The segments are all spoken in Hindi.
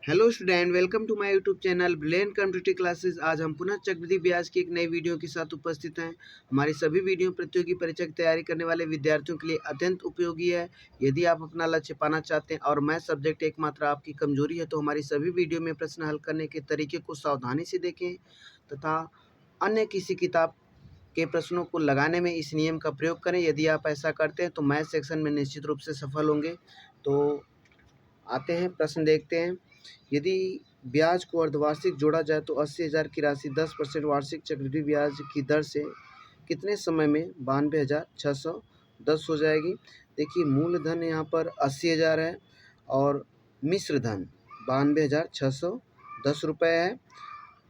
Hello student, welcome to my YouTube channel brilliant competitive classes. आज हम पुनः चक्रवृद्धि ब्याज की एक नई वीडियो के साथ उपस्थित हैं। हमारी सभी वीडियो प्रतियोगी परीक्षा की तैयारी करने वाले विद्यार्थियों के लिए अत्यंत उपयोगी है। यदि आप अपना लक्ष्य पाना चाहते हैं और मैथ सब्जेक्ट एकमात्र आपकी कमजोरी है तो हमारी सभी वीडियो में प्रश्न हल करने के तरीके को सावधानी से देखें तथा अन्य किसी किताब के प्रश्नों को लगाने में इस नियम का प्रयोग करें। यदि आप ऐसा करते हैं तो मैथ सेक्शन में निश्चित रूप से सफल होंगे। तो आते हैं, प्रश्न देखते हैं। यदि ब्याज को अर्धवार्षिक जोड़ा जाए तो 80,000 की राशि 10% वार्षिक चक्रवृद्धि ब्याज की दर से कितने समय में 92,610 हो जाएगी। देखिए, मूलधन यहाँ पर 80,000 है और मिश्र धन 92,610 रुपये है।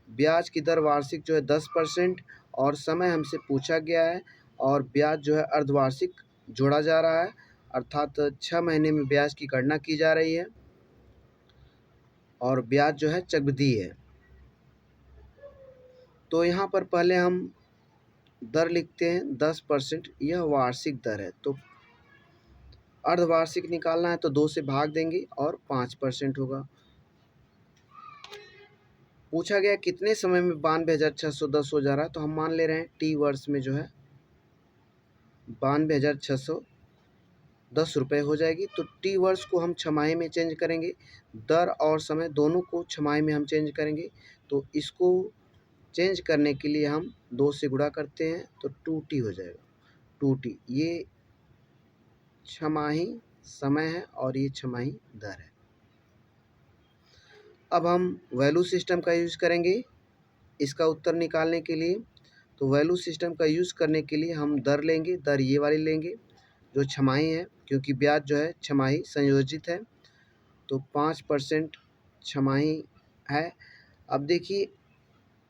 ब्याज की दर वार्षिक जो है 10% और समय हमसे पूछा गया है और ब्याज जो है अर्धवार्षिक जोड़ा जा रहा है, अर्थात 6 महीने में ब्याज की गणना की जा रही है और ब्याज जो है चक्रवृद्धि है। तो यहाँ पर पहले हम दर लिखते हैं 10%, यह वार्षिक दर है। तो अर्धवार्षिक निकालना है तो 2 से भाग देंगे और 5% होगा। पूछा गया कितने समय में 92,610 हो जा रहा है, तो हम मान ले रहे हैं टी वर्ष में जो है 92,610 रुपये हो जाएगी। तो टी वर्ष को हम छमाही में चेंज करेंगे, दर और समय दोनों को छमाही में हम चेंज करेंगे। तो इसको चेंज करने के लिए हम 2 से गुणा करते हैं तो 2t हो जाएगा। 2t ये छमाही समय है और ये छमाही दर है। अब हम वैल्यू सिस्टम का यूज़ करेंगे इसका उत्तर निकालने के लिए। तो वैल्यू सिस्टम का यूज़ करने के लिए हम दर लेंगे, दर ये वाली लेंगे जो छमाही है, क्योंकि ब्याज जो है छमाही संयोजित है। तो 5% छमाही है। अब देखिए,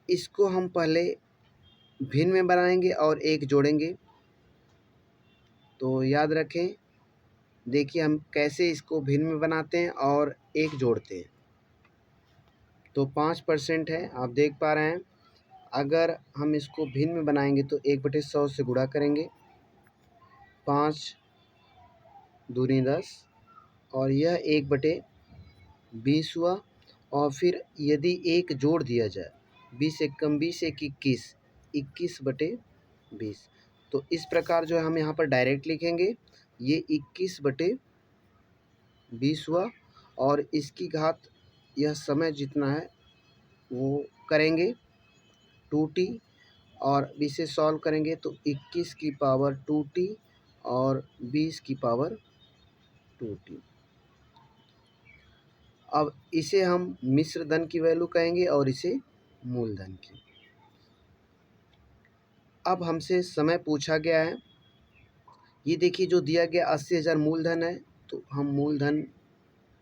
इसको हम पहले भिन्न में बनाएंगे और एक जोड़ेंगे। तो याद रखें, देखिए हम कैसे इसको भिन्न में बनाते हैं और एक जोड़ते हैं। तो 5% है, आप देख पा रहे हैं। अगर हम इसको भिन्न में बनाएंगे तो 1/100 से गुणा करेंगे, 5 दूनी 10 और यह 1/20 हुआ। और फिर यदि एक जोड़ दिया जाए, 20 एक कम 20 एक 21, 21/20। तो इस प्रकार जो है हम यहाँ पर डायरेक्ट लिखेंगे, ये 21/20 हुआ और इसकी घात यह समय जितना है वो करेंगे 2t और इसे सॉल्व करेंगे तो 21 की पावर 2t और 20 की पावर 2t। अब इसे हम मिश्र धन की वैल्यू कहेंगे और इसे मूलधन की। अब हमसे समय पूछा गया है, ये देखिए जो दिया गया 80,000 मूलधन है, तो हम मूलधन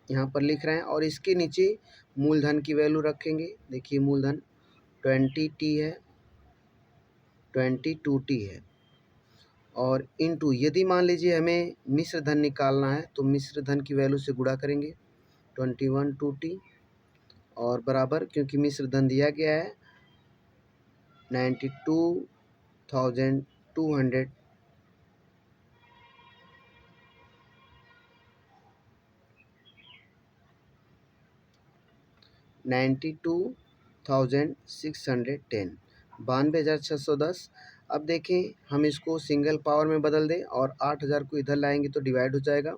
यहाँ पर लिख रहे हैं और इसके नीचे मूलधन की वैल्यू रखेंगे। देखिए मूलधन 20t है, 22t है और इनटू, यदि मान लीजिए हमें मिश्र धन निकालना है तो मिश्र धन की वैल्यू से गुणा करेंगे 21/2t और बराबर, क्योंकि मिश्र धन दिया गया है 92,200 92,610 92,610। अब देखें, हम इसको सिंगल पावर में बदल दें और 8,000 को इधर लाएंगे तो डिवाइड हो जाएगा।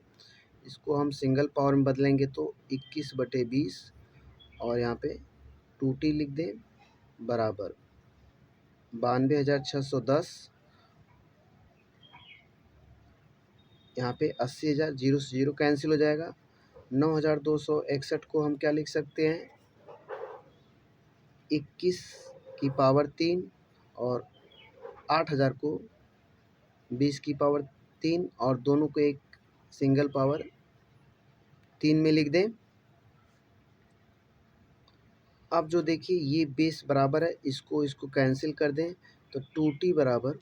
इसको हम सिंगल पावर में बदलेंगे तो 21/20 और यहाँ पे 2t लिख दें बराबर 92,610। यहाँ पे 80,000 जीरो से जीरो कैंसिल हो जाएगा। 9,261 को हम क्या लिख सकते हैं, 21 की पावर 3 और 8,000 को 20 की पावर 3 और दोनों को एक सिंगल पावर 3 में लिख दें। अब जो देखिए ये बेस बराबर है, इसको कैंसिल कर दें तो 2t बराबर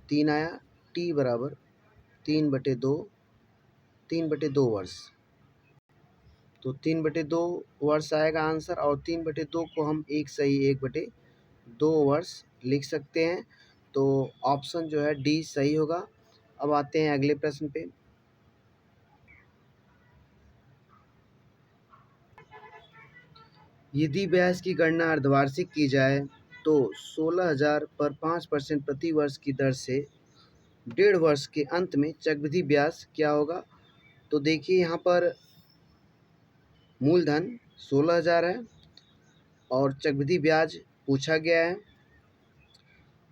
3 आया, t बराबर 3/2 वर्ष। तो 3/2 वर्ष आएगा आंसर और 3/2 को हम 1/2 वर्ष लिख सकते हैं। तो ऑप्शन जो है डी सही होगा। अब आते हैं अगले प्रश्न पे। यदि ब्याज की गणना अर्धवार्षिक की जाए तो 16,000 पर 5% प्रति वर्ष की दर से 1.5 वर्ष के अंत में चक्रवृद्धि ब्याज क्या होगा। तो देखिए यहाँ पर मूलधन 16,000 है और चक्रवृद्धि ब्याज पूछा गया है।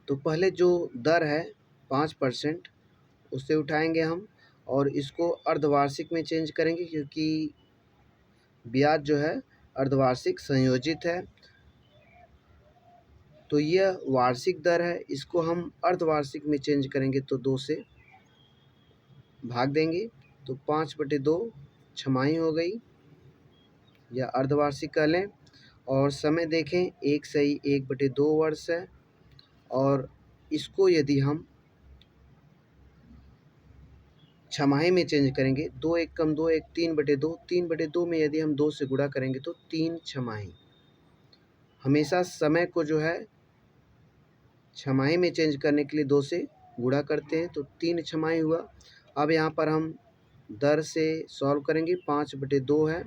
तो पहले जो दर है 5% उससे उठाएंगे हम और इसको अर्धवार्षिक में चेंज करेंगे, क्योंकि ब्याज जो है अर्धवार्षिक संयोजित है। तो यह वार्षिक दर है, इसको हम अर्धवार्षिक में चेंज करेंगे तो 2 से भाग देंगे। तो 5/2 छमाही हो गई या अर्धवार्षिक कह लें। और समय देखें 1 सही 1/2 वर्ष है। और इसको यदि हम छमाही में चेंज करेंगे, 2 एक कम 2 एक 3/2, 3/2 में यदि हम 2 से गुणा करेंगे तो 3 छमाही। हमेशा समय को जो है छमाही में चेंज करने के लिए 2 से गुणा करते हैं, तो 3 छमाही हुआ। अब यहाँ पर हम दर से सॉल्व करेंगे, 5/2 है,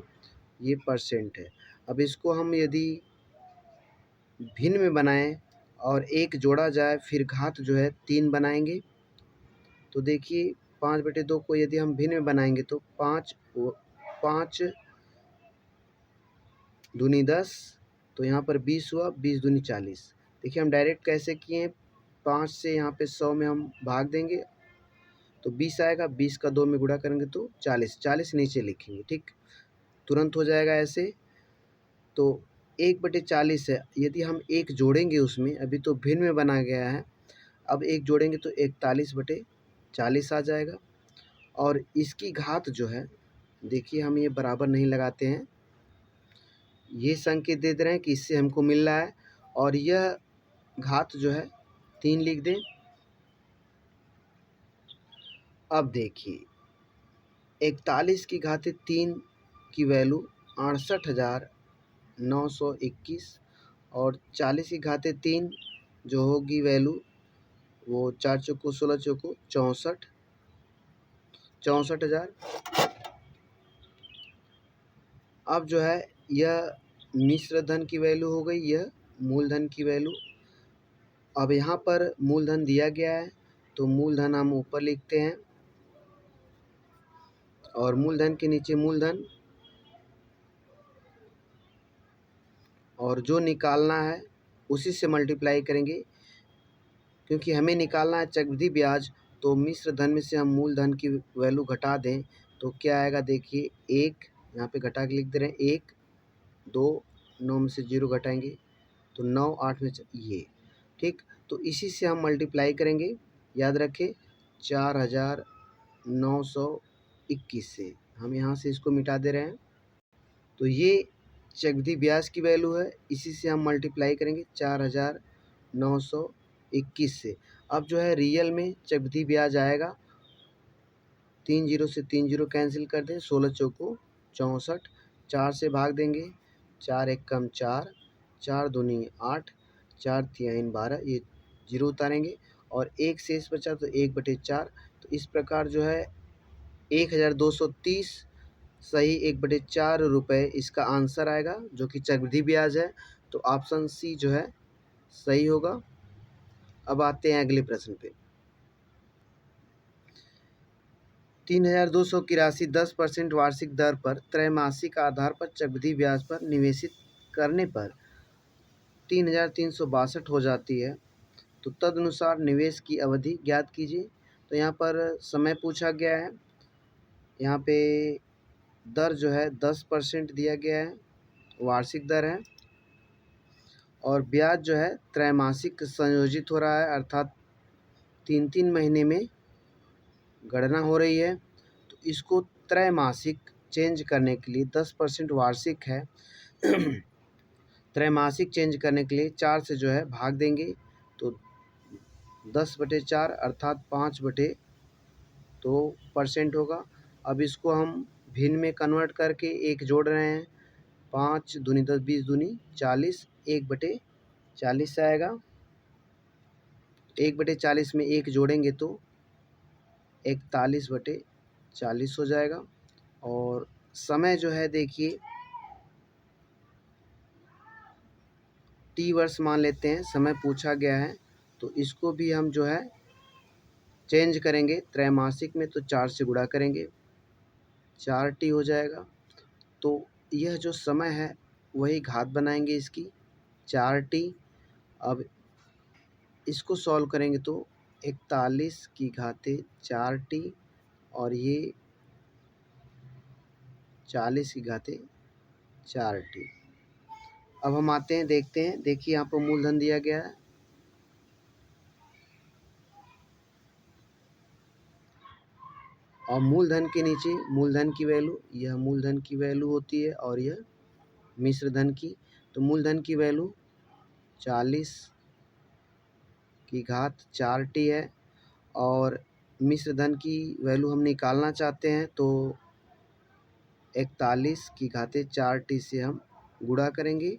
ये परसेंट है। अब इसको हम यदि भिन्न में बनाएं और एक जोड़ा जाए फिर घात जो है 3 बनाएंगे। तो देखिए 5/2 को यदि हम भिन्न में बनाएंगे तो 5 दूनी 10, तो यहाँ पर 20 हुआ, 20 दूनी 40। देखिए हम डायरेक्ट कैसे किए हैं, 5 से यहाँ पे 100 में हम भाग देंगे तो 20 आएगा, 20 का 2 में गुणा करेंगे तो 40, 40 नीचे लिखेंगे, ठीक, तुरंत हो जाएगा ऐसे। तो 1/40 है, यदि हम एक जोड़ेंगे उसमें, अभी तो भिन्न में बना गया है, अब एक जोड़ेंगे तो 41/40 आ जाएगा। और इसकी घात जो है, देखिए हम ये बराबर नहीं लगाते हैं, ये संकेत दे दे रहे हैं कि इससे हमको मिल रहा है, और यह घात जो है 3 लिख दें। अब देखिए 41 की घाते 3 की वैल्यू 68,921 और 40 की घाते 3 जो होगी वैल्यू वो 4 चौको 16 चौको 64,000। अब जो है यह मिश्र धन की वैल्यू हो गई, यह मूलधन की वैल्यू। अब यहाँ पर मूलधन दिया गया है तो मूलधन हम ऊपर लिखते हैं और मूलधन के नीचे मूलधन, और जो निकालना है उसी से मल्टीप्लाई करेंगे, क्योंकि हमें निकालना है चक्रवृद्धि ब्याज। तो मिश्र धन में से हम मूलधन की वैल्यू घटा दें तो क्या आएगा, देखिए 1 यहाँ पे घटा के लिख दे रहे हैं, 1 2 9 में से 0 घटाएंगे तो 9 8 में ये, ठीक। तो इसी से हम मल्टीप्लाई करेंगे, याद रखें 4,921 से हम यहाँ से इसको मिटा दे रहे हैं। तो ये चक्रवृद्धि ब्याज की वैल्यू है, इसी से हम मल्टीप्लाई करेंगे 4,921 से। अब जो है रियल में चक्रवृद्धि ब्याज आएगा, 3 जीरो से 3 जीरो कैंसिल कर दें, 16 चौको 64, 4 से भाग देंगे, 4 एक कम 4, 4 दूनी 8, 4 तिहाई 12, ये जीरो उतारेंगे और एक शेष बचा तो 1/4। तो इस प्रकार जो है 1,230 सही 1/4 रुपये इसका आंसर आएगा, जो कि चक्रवृद्धि ब्याज है। तो ऑप्शन सी जो है सही होगा। अब आते हैं अगले प्रश्न पे। 3,200 की राशि 10% वार्षिक दर पर त्रैमासिक आधार पर चक्रवृद्धि ब्याज पर निवेशित करने पर 3,362 हो जाती है। तो तदनुसार निवेश की अवधि ज्ञात कीजिए। तो यहाँ पर समय पूछा गया है, यहाँ पे दर जो है 10% दिया गया है, वार्षिक दर है, और ब्याज जो है त्रैमासिक संयोजित हो रहा है, अर्थात 3-3 महीने में गणना हो रही है। तो इसको त्रैमासिक चेंज करने के लिए 10% वार्षिक है, त्रैमासिक चेंज करने के लिए 4 से जो है भाग देंगे तो 10/4 अर्थात 5/2% होगा। अब इसको हम भिन्न में कन्वर्ट करके एक जोड़ रहे हैं, 5 दूनी 10 20 दूनी 40, 1/40 आएगा। 1/40 में एक जोड़ेंगे तो 41/40 हो जाएगा। और समय जो है देखिए टी वर्ष मान लेते हैं, समय पूछा गया है, तो इसको भी हम जो है चेंज करेंगे त्रैमासिक में, तो 4 से गुणा करेंगे, 4t हो जाएगा। तो यह जो समय है वही घात बनाएंगे इसकी 4t। अब इसको सॉल्व करेंगे तो 41 की घाते 4t और ये 40 की घाते 4t। अब हम आते हैं, देखते हैं, देखिए यहाँ पर मूलधन दिया गया है, और मूलधन के नीचे मूलधन की वैल्यू, यह मूलधन की वैल्यू होती है और यह मिश्र धन की। तो मूलधन की वैल्यू 40 की घात 4t है, और मिश्र धन की वैल्यू हम निकालना चाहते हैं, तो 41 की घाते 4t से हम गुणा करेंगे।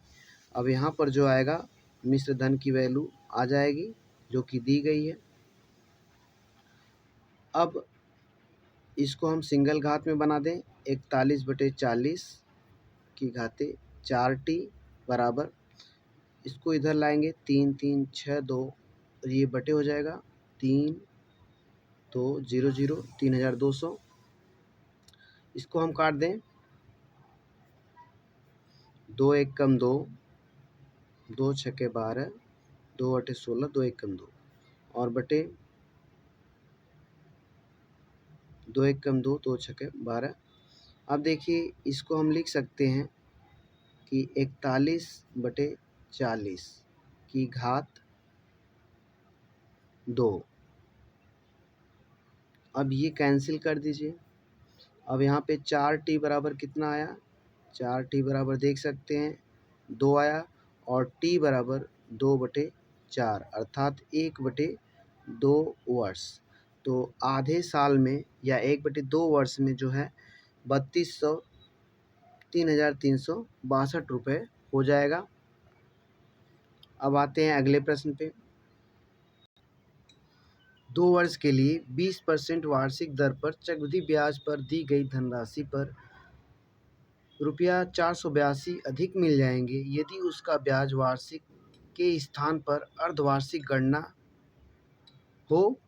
अब यहाँ पर जो आएगा मिश्र धन की वैल्यू आ जाएगी जो कि दी गई है। अब इसको हम सिंगल घात में बना दें, 41/40 की घाते 4t बराबर, इसको इधर लाएंगे, 3 3 6 2, ये बटे हो जाएगा, 3 2 0 0 3200। इसको हम काट दें, 2 1 कम 2, 2 छके 12, 2 8 16, 2 1 कम 2, और बटे 2 1 कम 2, 2 छके 12। अब देखिए इसको हम लिख सकते हैं कि 41/40 की घात 2। अब ये कैंसिल कर दीजिए। अब यहाँ पे 4t बराबर कितना आया, 4t बराबर देख सकते हैं 2 आया, और t बराबर 2/4 अर्थात 1/2 वर्ष। तो आधे साल में या 1/2 वर्ष में जो है 3,362 रुपये हो जाएगा। अब आते हैं अगले प्रश्न पे। 2 वर्ष के लिए 20% वार्षिक दर पर चक्रवृद्धि ब्याज पर दी गई धनराशि पर ₹482 अधिक मिल जाएंगे यदि उसका ब्याज वार्षिक के स्थान पर अर्धवार्षिक गणना हो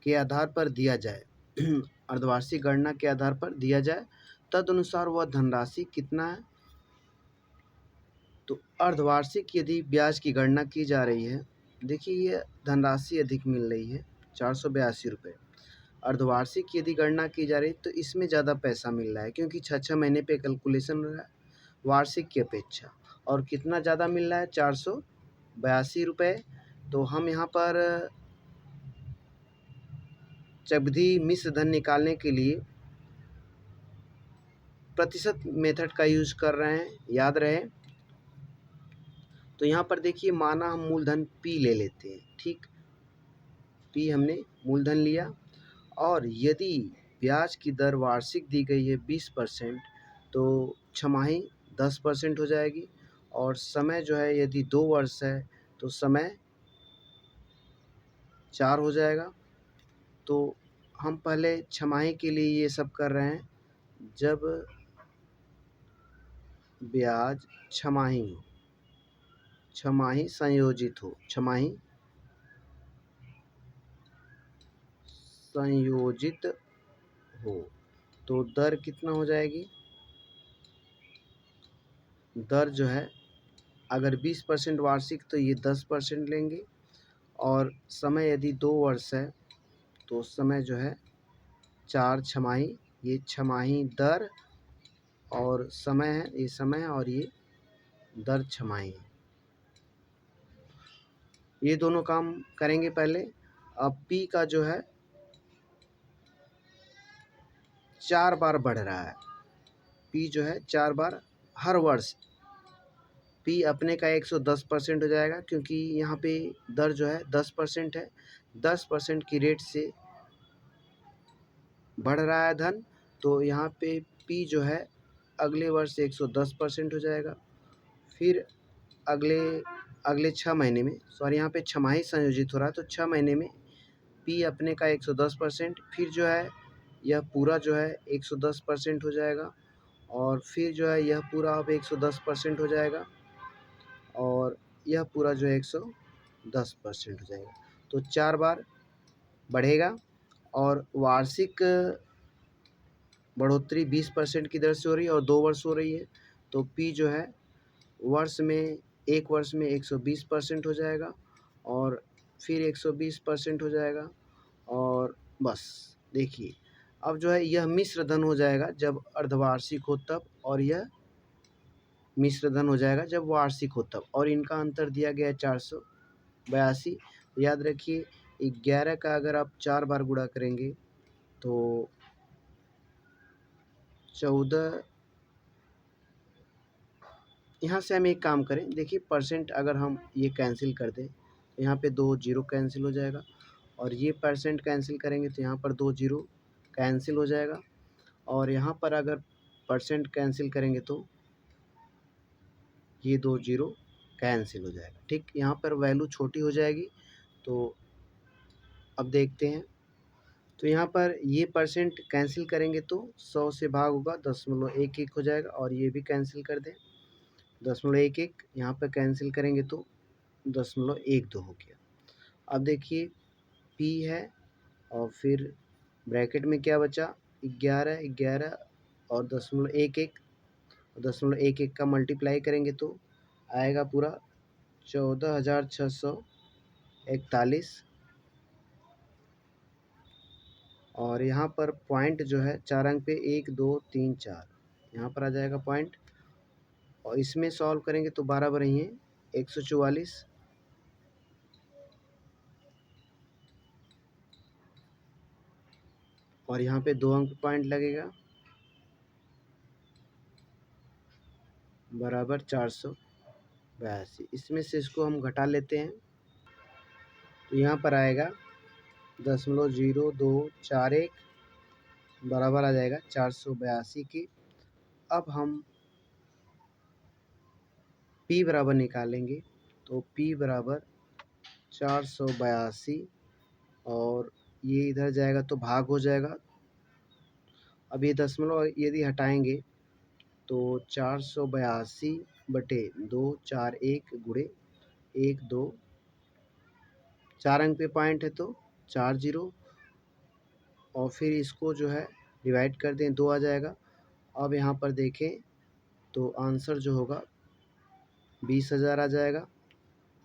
के आधार पर दिया जाए। अर्धवार्षिक गणना के आधार पर दिया जाए, तदनुसार वह धनराशि कितना है। तो अर्धवार्षिक यदि ब्याज की गणना की जा रही है, देखिए ये धनराशि अधिक मिल रही है 482 रुपये। अर्धवार्षिक यदि गणना की जा रही है तो इसमें ज़्यादा पैसा मिल रहा है, क्योंकि 6 महीने पे कैलकुलेशन हो रहा है वार्षिक की अपेक्षा। और कितना ज़्यादा मिल रहा है, 482 रुपये। तो हम यहाँ पर चक्रवृद्धि मिश्र धन निकालने के लिए प्रतिशत मेथड का यूज कर रहे हैं, याद रहे। तो यहाँ पर देखिए माना हम मूलधन P ले लेते हैं, ठीक, P हमने मूलधन लिया, और यदि ब्याज की दर वार्षिक दी गई है 20%, तो छमाही 10% हो जाएगी, और समय जो है यदि 2 वर्ष है तो समय 4 हो जाएगा। तो हम पहले छमाही के लिए ये सब कर रहे हैं, जब ब्याज छमाही संयोजित हो, छमाही संयोजित हो, तो दर कितना हो जाएगी, दर जो है अगर 20% वार्षिक तो ये 10% लेंगे, और समय यदि 2 वर्ष है तो समय जो है 4 छमाही, ये छमाही दर और समय है, ये समय है और ये दर छमाही है। ये दोनों काम करेंगे पहले। अब P का जो है 4 बार बढ़ रहा है, P जो है 4 बार हर वर्ष। P अपने का 110% हो जाएगा, क्योंकि यहाँ पे दर जो है 10% है, 10% की रेट से बढ़ रहा है धन, तो यहाँ पे P जो है अगले वर्ष 110% हो जाएगा। फिर अगले 6 महीने में, सॉरी यहाँ पे छमाही संयोजित हो रहा है, तो 6 महीने में P अपने का 110%, फिर जो है यह पूरा जो है 110% हो जाएगा, और फिर जो है यह पूरा अब 110% हो जाएगा, और यह पूरा जो है 110% हो जाएगा। तो 4 बार बढ़ेगा और वार्षिक बढ़ोतरी 20% की दर से हो रही है और 2 वर्ष हो रही है। तो P जो है वर्ष में 1 वर्ष में 120% हो जाएगा और फिर 120% हो जाएगा और बस देखिए अब जो है यह मिश्र धन हो जाएगा जब अर्धवार्षिक हो तब, और यह मिश्र धन हो जाएगा जब वार्षिक हो तब, और इनका अंतर दिया गया है 482। याद रखिए 11 का अगर आप 4 बार गुणा करेंगे तो 14। यहाँ से हम एक काम करें, देखिए परसेंट अगर हम ये कैंसिल कर दें तो यहाँ पे 2 जीरो कैंसिल हो जाएगा और ये परसेंट कैंसिल करेंगे तो यहाँ पर 2 जीरो कैंसिल हो जाएगा और यहाँ पर अगर परसेंट कैंसिल करेंगे तो ये 2 जीरो कैंसिल हो जाएगा। ठीक, यहाँ पर वैल्यू छोटी हो जाएगी। तो अब देखते हैं, तो यहाँ पर ये परसेंट कैंसिल करेंगे तो 100 से भाग होगा 0.11 हो जाएगा और ये भी कैंसिल कर दें 0.11, यहाँ पर कैंसिल करेंगे तो 0.12 हो गया। अब देखिए P है और फिर ब्रैकेट में क्या बचा 11 और 0.11, 0.11 का मल्टीप्लाई करेंगे तो आएगा पूरा 14,641 और यहाँ पर पॉइंट जो है 4 अंक पे 1 2 3 4 यहाँ पर आ जाएगा पॉइंट और इसमें सॉल्व करेंगे तो 12 बन रही हैं 144 और यहाँ पे 2 अंक पॉइंट लगेगा बराबर 482। इसमें से इसको हम घटा लेते हैं तो यहाँ पर आएगा 0.0241 बराबर आ जाएगा 482 के। अब हम P बराबर निकालेंगे तो P बराबर 482 और ये इधर जाएगा तो भाग हो जाएगा। अब ये दशमलव यदि हटाएंगे तो 482/241 गुणे 1 2 4 अंक पे पॉइंट है तो 4 जीरो और फिर इसको जो है डिवाइड कर दें 2 आ जाएगा। अब यहाँ पर देखें तो आंसर जो होगा 20,000 आ जाएगा।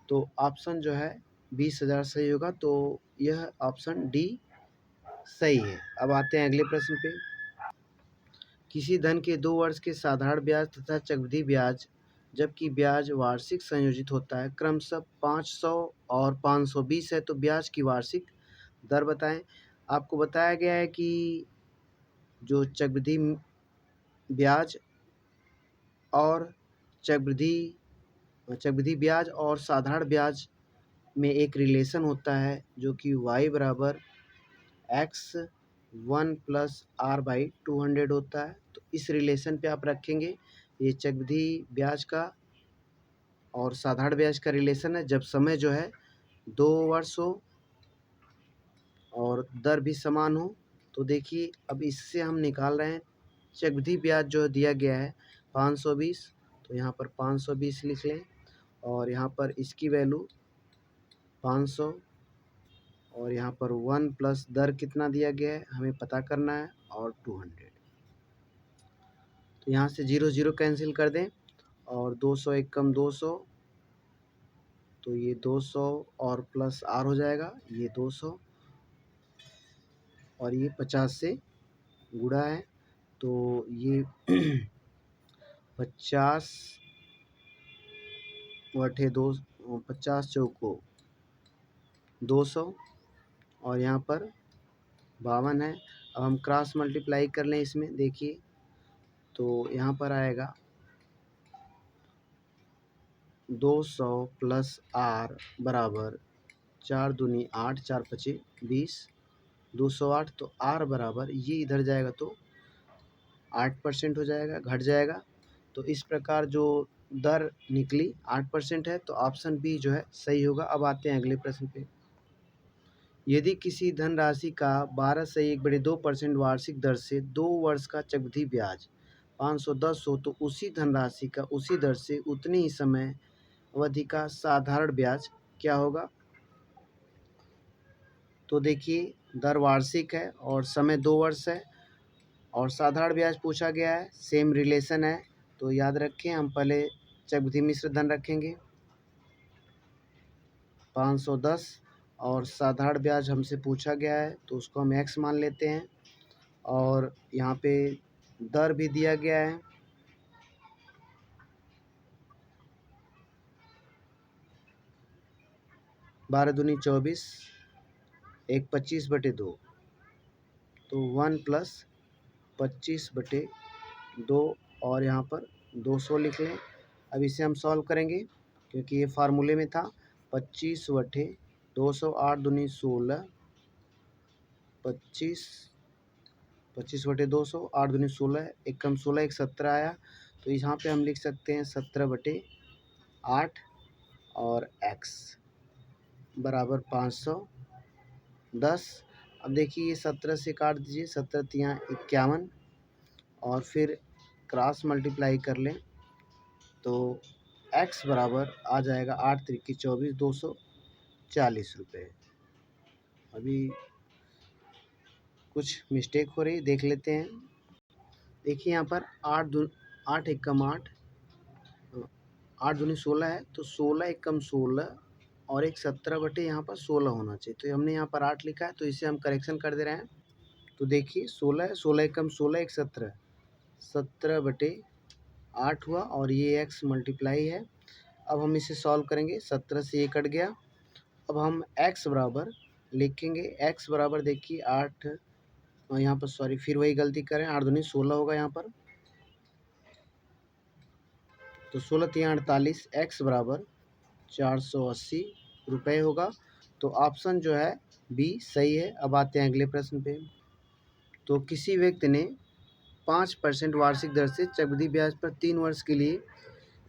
तो ऑप्शन जो है 20,000 सही होगा। तो यह ऑप्शन डी सही है। अब आते हैं अगले प्रश्न पे। किसी धन के 2 वर्ष के साधारण ब्याज तथा चक्रवृद्धि ब्याज जबकि ब्याज वार्षिक संयोजित होता है क्रमशः 500 और 520 है, तो ब्याज की वार्षिक दर बताएं। आपको बताया गया है कि जो चक्रवृद्धि ब्याज और चक्रवृद्धि ब्याज और साधारण ब्याज में एक रिलेशन होता है जो कि y बराबर x1 + r/200 होता है। तो इस रिलेशन पे आप रखेंगे, ये चक्रवृद्धि ब्याज का और साधारण ब्याज का रिलेशन है जब समय जो है 2 वर्ष हो और दर भी समान हो। तो देखिए अब इससे हम निकाल रहे हैं चक्रवृद्धि ब्याज जो दिया गया है 520, तो यहाँ पर 520 लिख लें और यहाँ पर इसकी वैल्यू 500 और यहाँ पर 1 प्लस दर कितना दिया गया है हमें पता करना है और 200। तो यहाँ से 0 0 कैंसिल कर दें और 200 एक कम 200, तो ये 200 और प्लस r हो जाएगा, ये 200 और ये 50 से गुणा है तो ये 50 बटे 2, 50 चौको 200 और यहाँ पर 52 है। अब हम क्रॉस मल्टीप्लाई कर लें इसमें, देखिए तो यहाँ पर आएगा 200 प्लस r बराबर 4 दूनी 8 4 पचे 20 208, तो r बराबर ये इधर जाएगा तो 8% हो जाएगा, घट जाएगा। तो इस प्रकार जो दर निकली 8% है, तो ऑप्शन बी जो है सही होगा। अब आते हैं अगले प्रश्न पे। यदि किसी धनराशि का 12 से 1/2% वार्षिक दर से 2 वर्ष का चक्रवृद्धि ब्याज 510 हो तो उसी धनराशि का उसी दर से उतने ही समय अवधि का साधारण ब्याज क्या होगा? तो देखिए, दर वार्षिक है और समय 2 वर्ष है और साधारण ब्याज पूछा गया है, सेम रिलेशन है। तो याद रखें, हम पहले चक्रवृद्धि मिश्र धन रखेंगे 510 और साधारण ब्याज हमसे पूछा गया है तो उसको हम x मान लेते हैं और यहाँ पे दर भी दिया गया है 12 दूनी 24, 1 25/2 तो 1 + 25/2 और यहाँ पर 200 लिख लें। अब इसे हम सॉल्व करेंगे क्योंकि ये फार्मूले में था 25/200 8 दूनी 16 25/200 8 दूनी 16 एक कम 16 एक 17 आया तो यहाँ पे हम लिख सकते हैं 17/8 और x बराबर 510। अब देखिए ये 17 से काट दीजिए 17 तियाँ 51 और फिर क्रॉस मल्टीप्लाई कर लें तो x बराबर आ जाएगा 8 त्रिकी 24 240 रुपये। अभी कुछ मिस्टेक हो रही देख लेते हैं। देखिए यहाँ पर 8 एकम 8 8 दूनी 16 है तो 16 एकम 16 और एक 17/, यहाँ पर 16 होना चाहिए तो हमने यहाँ पर 8 लिखा है तो इसे हम करेक्शन कर दे रहे हैं। तो देखिए 16 है 16 एकम 16 एक 17 17/8 हुआ और ये x मल्टीप्लाई है। अब हम इसे सॉल्व करेंगे 17 से ये कट गया। अब हम x बराबर लिखेंगे x बराबर देखिए 8 यहाँ पर सॉरी फिर वही गलती करें 8 दूनी 16 होगा यहाँ पर तो 16 तियाँ 48 x बराबर 480 रुपये होगा। तो ऑप्शन जो है बी सही है। अब आते हैं अगले प्रश्न पे। तो किसी व्यक्ति ने 5% वार्षिक दर से चक्रवृद्धि ब्याज पर 3 वर्ष के लिए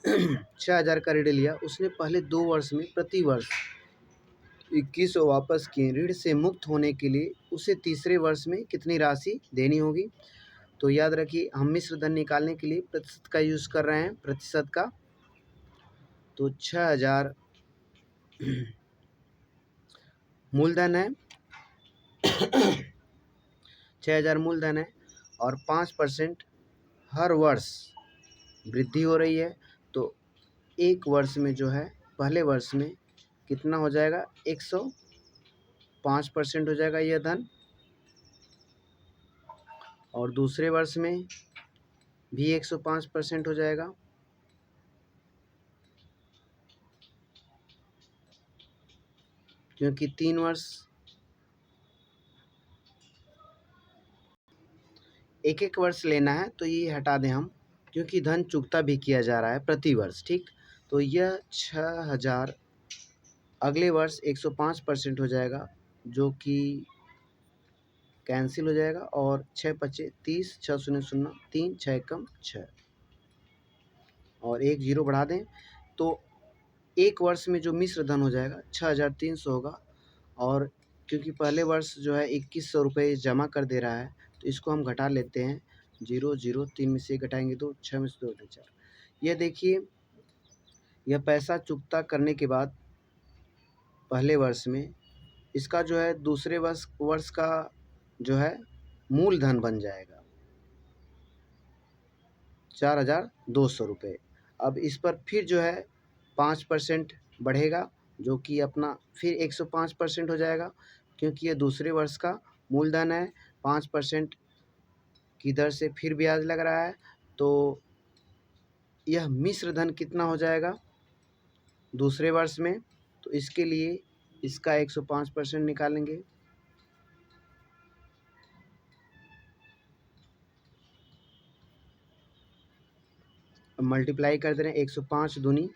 6,000 का ऋण लिया। उसने पहले 2 वर्ष में प्रति वर्ष 2100 वापस किए। ऋण से मुक्त होने के लिए उसे तीसरे वर्ष में कितनी राशि देनी होगी? तो याद रखिए, हम मिश्र धन निकालने के लिए प्रतिशत का यूज़ कर रहे हैं, प्रतिशत का। तो 6,000 मूलधन है 6,000 मूलधन है और 5% हर वर्ष वृद्धि हो रही है तो एक वर्ष में जो है पहले वर्ष में कितना हो जाएगा 105% हो जाएगा यह धन और दूसरे वर्ष में भी 105% हो जाएगा। क्योंकि 3 वर्ष एक एक वर्ष लेना है तो ये हटा दें हम क्योंकि धन चुकता भी किया जा रहा है प्रति वर्ष। ठीक, तो यह 6,000 अगले वर्ष 105% हो जाएगा जो कि कैंसिल हो जाएगा और 6 पचे 30 6 शून्य शून्य 3 6 कम 6 और 1 0 बढ़ा दें तो एक वर्ष में जो मिश्र धन हो जाएगा 6,300 होगा। और क्योंकि पहले वर्ष जो है 2,100 रुपये जमा कर दे रहा है तो इसको हम घटा लेते हैं 0 0 3 में से घटाएंगे तो 6 में से 2 घटाएं 4। यह देखिए यह पैसा चुकता करने के बाद पहले वर्ष में इसका जो है दूसरे वर्ष का जो है मूलधन बन जाएगा 4,200 रुपये। अब इस पर फिर जो है 5% बढ़ेगा जो कि अपना फिर 105% हो जाएगा क्योंकि ये दूसरे वर्ष का मूलधन है। 5% की दर से फिर ब्याज लग रहा है तो यह मिश्र धन कितना हो जाएगा दूसरे वर्ष में। तो इसके लिए इसका 105% निकालेंगे। अब मल्टीप्लाई कर दे रहे हैं 105 दूनी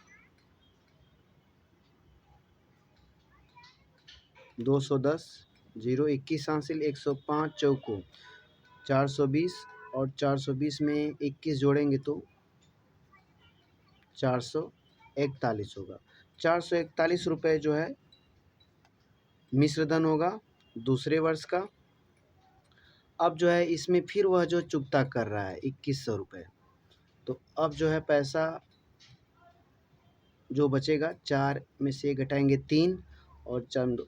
210 0 21 हासिल 105 चौको 420 और 420 में 21 जोड़ेंगे तो 441 होगा। 441 रुपये जो है मिश्र धन होगा दूसरे वर्ष का। अब जो है इसमें फिर वह जो चुकता कर रहा है 2,100 रुपये तो अब जो है पैसा जो बचेगा 4 में से घटाएंगे 3 और 4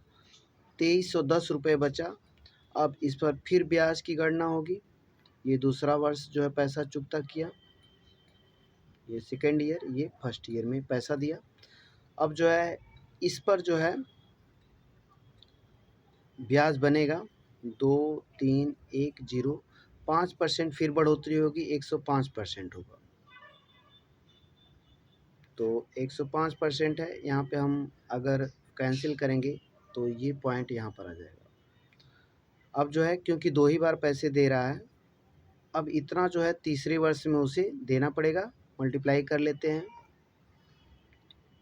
2310 बचा। अब इस पर फिर ब्याज की गणना होगी। ये दूसरा वर्ष जो है पैसा चुकता किया, ये सेकेंड ईयर, ये फर्स्ट ईयर में पैसा दिया। अब जो है इस पर जो है ब्याज बनेगा 2310, 5% फिर बढ़ोतरी होगी, 105% होगा। तो 105% है, यहाँ पे हम अगर कैंसिल करेंगे तो ये पॉइंट यहाँ पर आ जाएगा। अब जो है क्योंकि 2 ही बार पैसे दे रहा है, अब इतना जो है तीसरे वर्ष में उसे देना पड़ेगा। मल्टीप्लाई कर लेते हैं,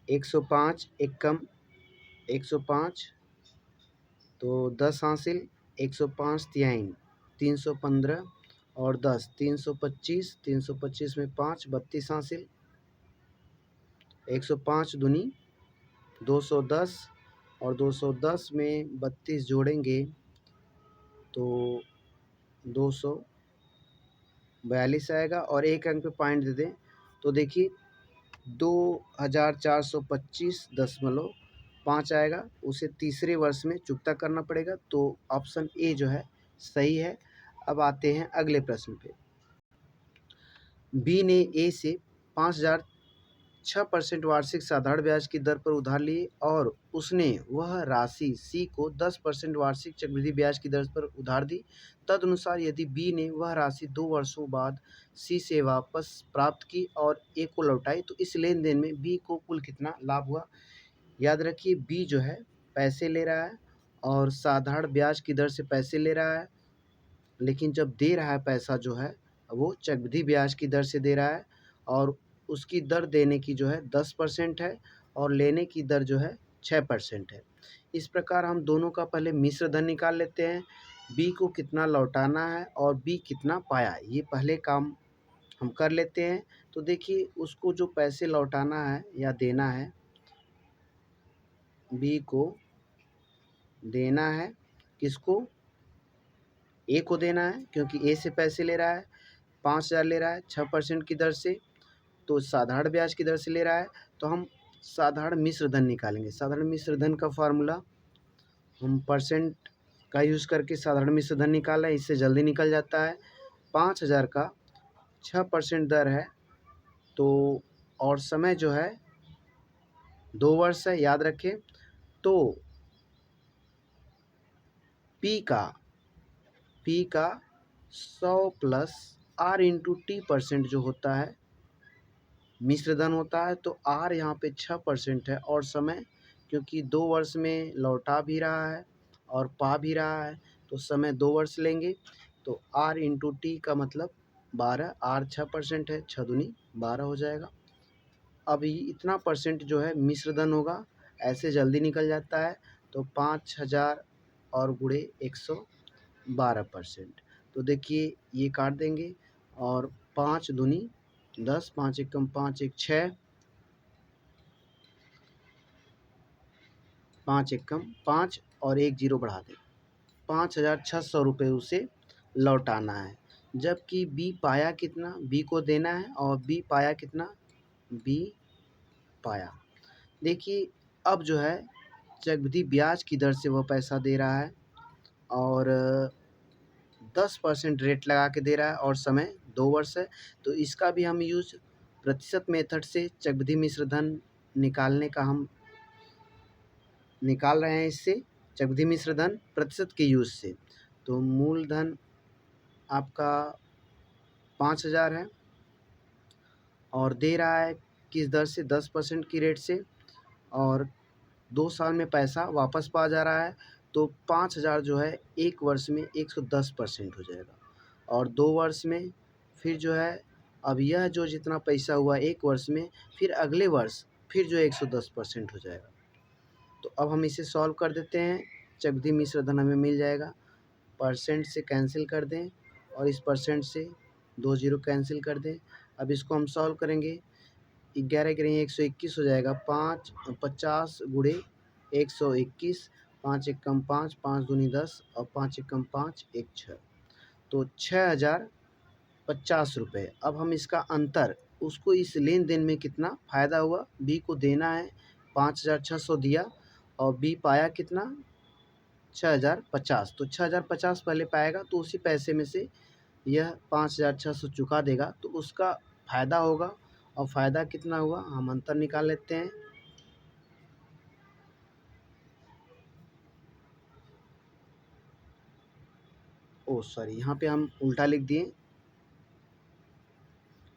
105 एक कम 105 तो 10 हासिल, 105 तिहाई 315 और 10 325, 325 में 5 32 हासिल, 105 दूनी 210 और 210 में 32 जोड़ेंगे तो 242 आएगा और एक अंक पे पॉइंट दे दें तो देखिए 2425.5 आएगा। उसे तीसरे वर्ष में चुकता करना पड़ेगा। तो ऑप्शन ए जो है सही है। अब आते हैं अगले प्रश्न पे। बी ने ए से 5,006% वार्षिक साधारण ब्याज की दर पर उधार लिए और उसने वह राशि सी को 10% वार्षिक चक्रवृद्धि ब्याज की दर पर उधार दी। तदनुसार यदि बी ने वह राशि 2 वर्षों बाद सी से वापस प्राप्त की और ए को लौटाई तो इस लेन देन में बी को कुल कितना लाभ हुआ। याद रखिए बी जो है पैसे ले रहा है और साधारण ब्याज की दर से पैसे ले रहा है, लेकिन जब दे रहा है पैसा जो है वो चक्रवृद्धि ब्याज की दर से दे रहा है और उसकी दर देने की जो है 10% है और लेने की दर जो है 6% है। इस प्रकार हम दोनों का पहले मिश्र धन निकाल लेते हैं। बी को कितना लौटाना है और बी कितना पाया, ये पहले काम हम कर लेते हैं। तो देखिए उसको जो पैसे लौटाना है या देना है, बी को देना है, किसको, ए को देना है क्योंकि ए से पैसे ले रहा है, 5,000 ले रहा है 6% की दर से, तो साधारण ब्याज की दर से ले रहा है। तो हम साधारण मिश्र धन निकालेंगे। साधारण मिश्र धन का फार्मूला हम परसेंट का यूज़ करके साधारण मिश्र धन निकाला है, इससे जल्दी निकल जाता है। 5,000 का 6% दर है तो और समय जो है 2 वर्ष है, याद रखें। तो पी का 100 plus R into T percent जो होता है मिश्र धन होता है, तो आर यहाँ पे 6% है और समय क्योंकि 2 वर्ष में लौटा भी रहा है और पा भी रहा है तो समय 2 वर्ष लेंगे। तो आर इंटू टी का मतलब 12, आर 6% है, 6 दूनी 12 हो जाएगा। अब ये इतना परसेंट जो है मिश्र धन होगा, ऐसे जल्दी निकल जाता है। तो 5,000 और गुणे 112%। तो देखिए ये काट देंगे और 5 दूनी 10, 5 एकम 5 एक 6, 5 एकम 5 और 1 जीरो बढ़ा दें, 5,600 रुपये उसे लौटाना है। जबकि बी पाया कितना, बी को देना है और बी पाया कितना, बी पाया। देखिए अब जो है चक्रवृद्धि ब्याज की दर से वह पैसा दे रहा है और 10% रेट लगा के दे रहा है और समय 2 वर्ष है। तो इसका भी हम यूज़ प्रतिशत मेथड से चक्रवृद्धि मिश्र धन निकालने का हम निकाल रहे हैं। इससे चक्रवृद्धि मिश्र धन प्रतिशत के यूज़ से, तो मूलधन आपका 5,000 है और दे रहा है किस दर से, 10% की रेट से, और 2 साल में पैसा वापस पा जा रहा है। तो 5,000 जो है 1 वर्ष में 110% हो जाएगा और 2 वर्ष में फिर जो है अब यह जो जितना पैसा हुआ 1 वर्ष में, फिर अगले वर्ष फिर जो 110% हो जाएगा। तो अब हम इसे सॉल्व कर देते हैं। चक्रवृद्धि मिश्र धन हमें मिल जाएगा, परसेंट से कैंसिल कर दें और इस परसेंट से 2 जीरो कैंसिल कर दें। अब इसको हम सॉल्व करेंगे, 11 करेंगे 121 हो जाएगा, 50 गुणे 121, 5 एकम 5, 5 दूनी 10 और 5 एकम 5 1 6, तो 6,050 रुपये। अब हम इसका अंतर उसको इस लेन देन में कितना फ़ायदा हुआ, बी को देना है 5,600 दिया और बी पाया कितना 6,050। तो 6,050 पहले पाएगा तो उसी पैसे में से यह 5,600 चुका देगा, तो उसका फ़ायदा होगा। और फ़ायदा कितना हुआ हम अंतर निकाल लेते हैं। ओह सॉरी, यहाँ पे हम उल्टा लिख दिए।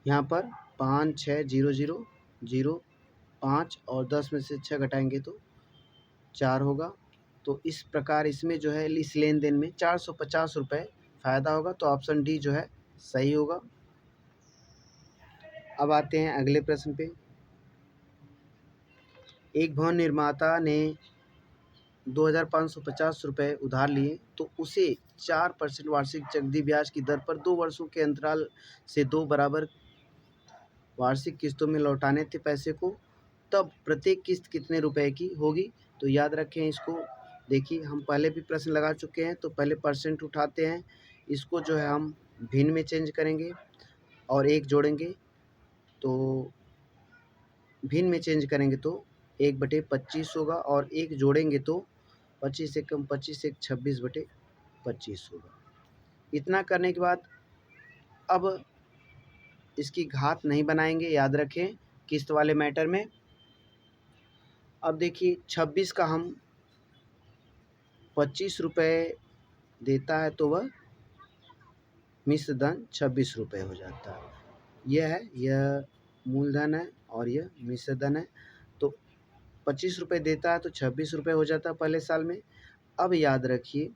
यहाँ पर 5,6,0,0,0 और 10 में से 6 घटाएंगे तो 4 होगा। तो इस प्रकार इसमें जो है इस लेन देन में 450 रुपये फ़ायदा होगा। तो ऑप्शन डी जो है सही होगा। अब आते हैं अगले प्रश्न पे। एक भवन निर्माता ने 2,550 रुपये उधार लिए, तो उसे 4% वार्षिक चक्रवृद्धि ब्याज की दर पर 2 वर्षों के अंतराल से 2 बराबर वार्षिक किस्तों में लौटाने थे पैसे को। तब प्रत्येक किस्त कितने रुपए की होगी? तो याद रखें इसको। देखिए हम पहले भी प्रश्न लगा चुके हैं, तो पहले परसेंट उठाते हैं, इसको जो है हम भिन्न में चेंज करेंगे और एक जोड़ेंगे। तो भिन्न में चेंज करेंगे तो 1/25 होगा और एक जोड़ेंगे तो 25 एक कम 25 एक 26/25 होगा। इतना करने के बाद अब इसकी घात नहीं बनाएंगे, याद रखें किस्त वाले मैटर में। अब देखिए 26 का हम 25 रुपये देता है तो वह मिश्र धन 26 रुपये हो जाता है। यह मूलधन है और यह मिश्र धन है। तो 25 रुपये देता है तो 26 रुपये हो जाता है पहले साल में। अब याद रखिए,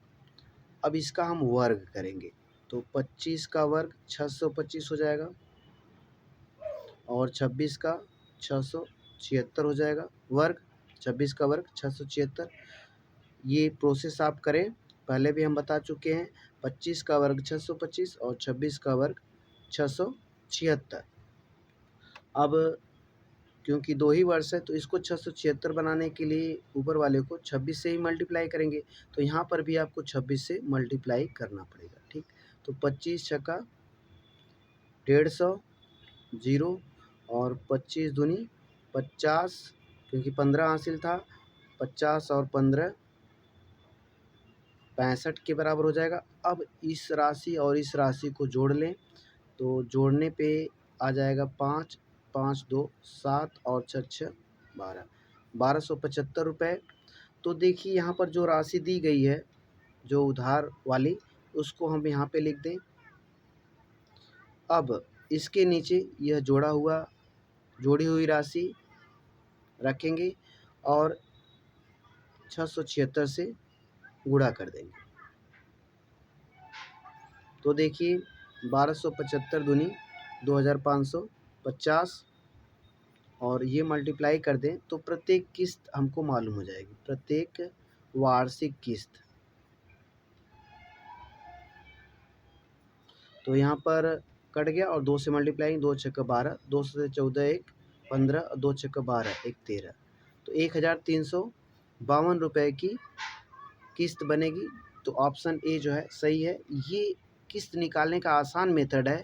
अब इसका हम वर्ग करेंगे तो 25 का वर्ग 625 हो जाएगा और 26 का 676 हो जाएगा। वर्ग 26 का वर्ग 676। ये प्रोसेस आप करें, पहले भी हम बता चुके हैं। 25 का वर्ग 625 और 26 का वर्ग 676। अब क्योंकि 2 ही वर्ष है तो इसको 676 बनाने के लिए ऊपर वाले को 26 से ही मल्टीप्लाई करेंगे। तो यहाँ पर भी आपको 26 से मल्टीप्लाई करना पड़ेगा, ठीक। तो 25 छक्का 150 0 और 25 दूनी 50, क्योंकि 15 हासिल था। 50 और 15 65 के बराबर हो जाएगा। अब इस राशि और इस राशि को जोड़ लें तो जोड़ने पे आ जाएगा 5, 5 2 7 और 6 6 12, 1275 रुपये। तो देखिए यहाँ पर जो राशि दी गई है जो उधार वाली, उसको हम यहाँ पे लिख दें। अब इसके नीचे यह जोड़ी हुई राशि रखेंगे और 676 से गुणा कर देंगे। तो देखिए 1275 दूनी 2,550 और ये मल्टीप्लाई कर दें तो प्रत्येक किस्त हमको मालूम हो जाएगी, प्रत्येक वार्षिक किस्त। तो यहाँ पर कट गया और 2 से मल्टीप्लाई, 2 छक्का 12, 2 से 14 1 15, 2 छक्का 12 1 13। तो 1,352 रुपये की किस्त बनेगी। तो ऑप्शन ए जो है सही है। ये किस्त निकालने का आसान मेथड है।